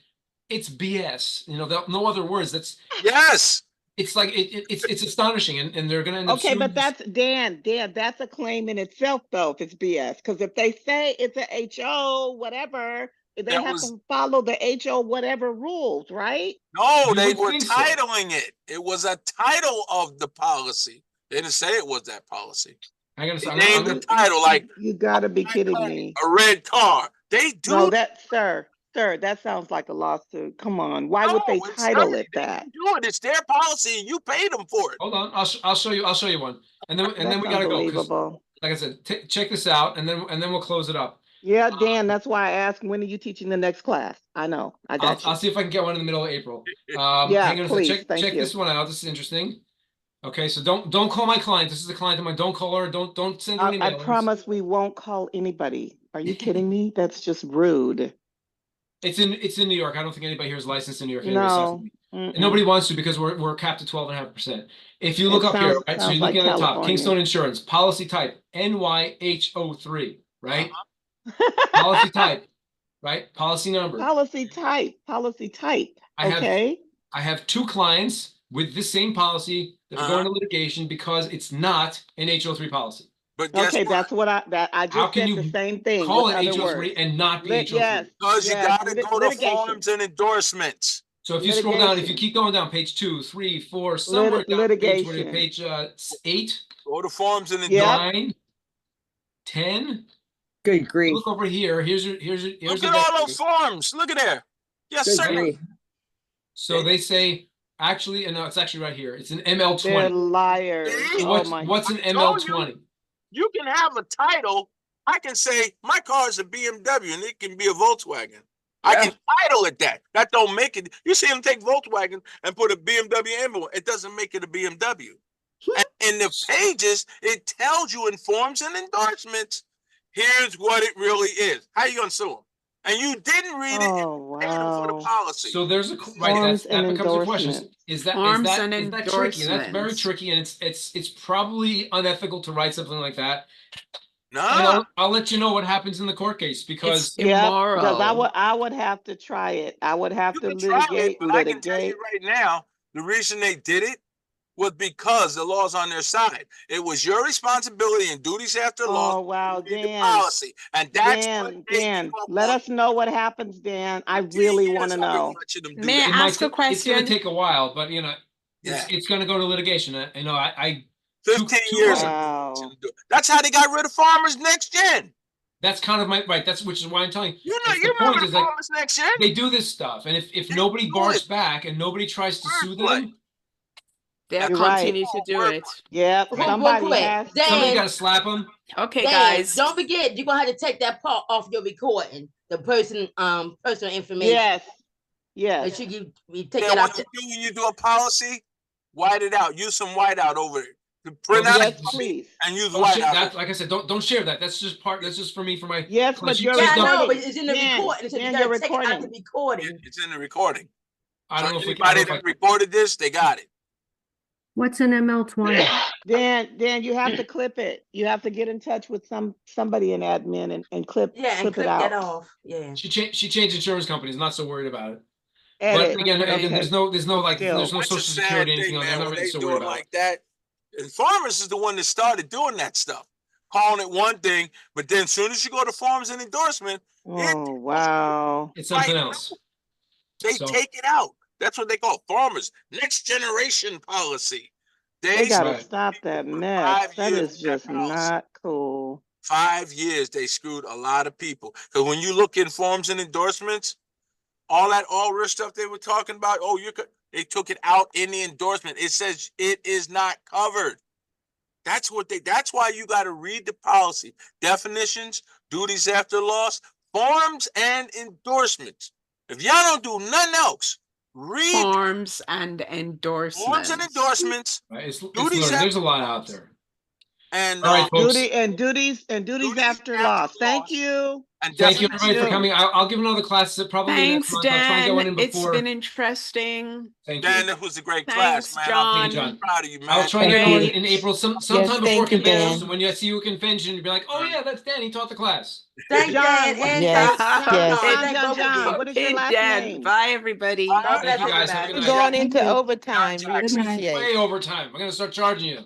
it's BS. No other words. Yes. It's like it's astonishing, and they're going to end up Okay, suing but this- that's Dan, that's a claim in itself, though, if it's BS. Because if they say it's a HO, whatever, they have to follow the HO whatever rules, right? No, You they would were think so. titling it. It was a title of the policy. They didn't say it was that policy. I gotta They say, named the title like You gotta be kidding me. a red car. They do. No, sir, that sounds like a lawsuit. Come on, why would they it's title not. it that? Do it. It's their policy, and you paid them for it. Hold on, I'll show you one, and then That's we gotta go because, unbelievable. like I said, check this out, and then we'll close it up. Yeah, Dan, that's why I asked, when are you teaching the next class? I know, I got I'll you. see if I can get one in the middle of April. Yeah, Hang on a please, second. thank Check you. this one out. This is interesting. Okay, so don't call my client. This is a client of mine. Don't call her. Don't send her any I mailings. promise we won't call anybody. Are you kidding me? That's just rude. It's in New York. I don't think anybody here is licensed in New York. No. And nobody wants to because we're capped at 12.5%. If you look It up here, sounds- right? So sounds you're looking like at the top, California. Kingstone Insurance, policy type, NYHO3, right? Policy type, right? Policy number. Policy type. Okay. I have two clients with the same policy that are going to litigation because it's not an HO3 policy. But guess Okay, what? that's what I How just can said you the same thing call with it other HO3 words. and not be HO3? Yes. Because you got to go to litigation. forms and endorsements. So if you scroll down, if you Litigation. keep going down, page 2, 3, 4, somewhere down litigation. page 8, Go to forms and Yep. endorsements. 9, 10. Good grief. Look over here. Here's Look the at all those forms. Look at there. Yes, Good sir. grief. So they say actually, and no, it's actually right here. It's an They're ML20. liars. See? Oh my. What's an I told ML20? You can have a title. I can say my car is a BMW and it can be a Volkswagen. I can title it that. That don't make it. You see them take Volkswagen and put a BMW emblem. It doesn't make it a BMW. And in the pages, it tells you in forms and endorsements, here's what it really is. How you gonna sue them? And you didn't read it and paid them for the policy. So there's Forms that and becomes a question. endorsements. Is that Forms and tricky? And that's very endorsements. tricky, and it's probably unethical to write something like that. No. And I'll let you know what happens in the court case because It's immoral. Because I would have to try it. I would have You to can try it, litigate. but I can tell you right now, the reason they did it was because the law's on their side. It was your responsibility and duties after law Oh, wow, to read the Dan. policy. And that's what they Dan, gave up let on. us know what happens, Dan. I 15 really years want to I've been know. watching them do May I that. ask a It's gonna question? take a while, but you know, Yeah. it's gonna go to litigation. You know, I 15 two years. cars. I've been Wow. watching them do it. That's how they got rid of Farmers Next Gen. That's kind of my right. That's which is why I'm telling you. You know, That's you the point remember is the like Farmers Next Gen? they do this stuff, and if They nobody do barks it. back and nobody tries to sue Wordplay. them, They'll You're right. continue to do it. Yep, Real somebody quick, has somebody Dan, got to slap them. Okay, Dan, guys. don't forget, you're gonna have to take that part off your recording, the personal information. Yes, Make yes. sure you take Then that what out. you do when you do a policy, white it out. Use some whiteout over it. To print Well, out Yes, a copy please. and use Don't share whiteout. that. Like I said, don't share that. That's just part. That's just for me for my. Yes, class. but you're Yeah, I know, recording. but it's in the Dan, recording, so you Dan, gotta you're take it out the recording. recording. It's in the recording. I So don't know if we anybody can. that recorded this, they got it. What's an ML20? Dan, you have to clip it. You have to get in touch with somebody in admin and clip Yeah, and clip clip it that out. off. Yeah. She changed insurance companies. Not so worried about it. Edit. But again, Okay. there's no like Still. there's no That's a social sad security or thing, anything on there. I'm man, not when really they so do worried it about like that. And Farmers is the one that started doing that stuff, calling it one thing, but then as soon as you go to Farmers and endorsement, Oh, wow. It's something else. they So- take it out. That's what they call Farmers Next Generation policy. They gotta Right. stop that mess. 5 That years is of that just policy. not cool. 5 years they screwed a lot of people. Because when you look in forms and endorsements, all that all risk stuff they were talking about, they took it out in the endorsement. It says it is not covered. That's why you got to read the policy. Definitions, duties after loss, forms and endorsements. If y'all don't do nothing else, read Forms and endorsements. forms and endorsements, Right? It's duties learning. There's a after lot out there. and All right, folks. Duties after loss. Thank you. And Thank you definitions. everybody for coming. I'll give another class probably next Thanks, month. I'll try and get one in Dan. It's before. been interesting. Thank Dan, you. that was a great Thanks, class, man. I'm Thank you, John. John. proud of you, man. I'll try and Thank get one you. in April, sometime before thank you, convention. Dan. When you see you at convention, you'll be like, oh yeah, that's Dan. He taught the class. Thank John, Dan what- and Yes, thanks, yes. John. What is your Hey, last Dan. name? Bye, everybody. God Thank bless you guys. Have a everybody. good We're night. going into overtime. We John Jackson. appreciate. Way overtime. I'm gonna start charging you.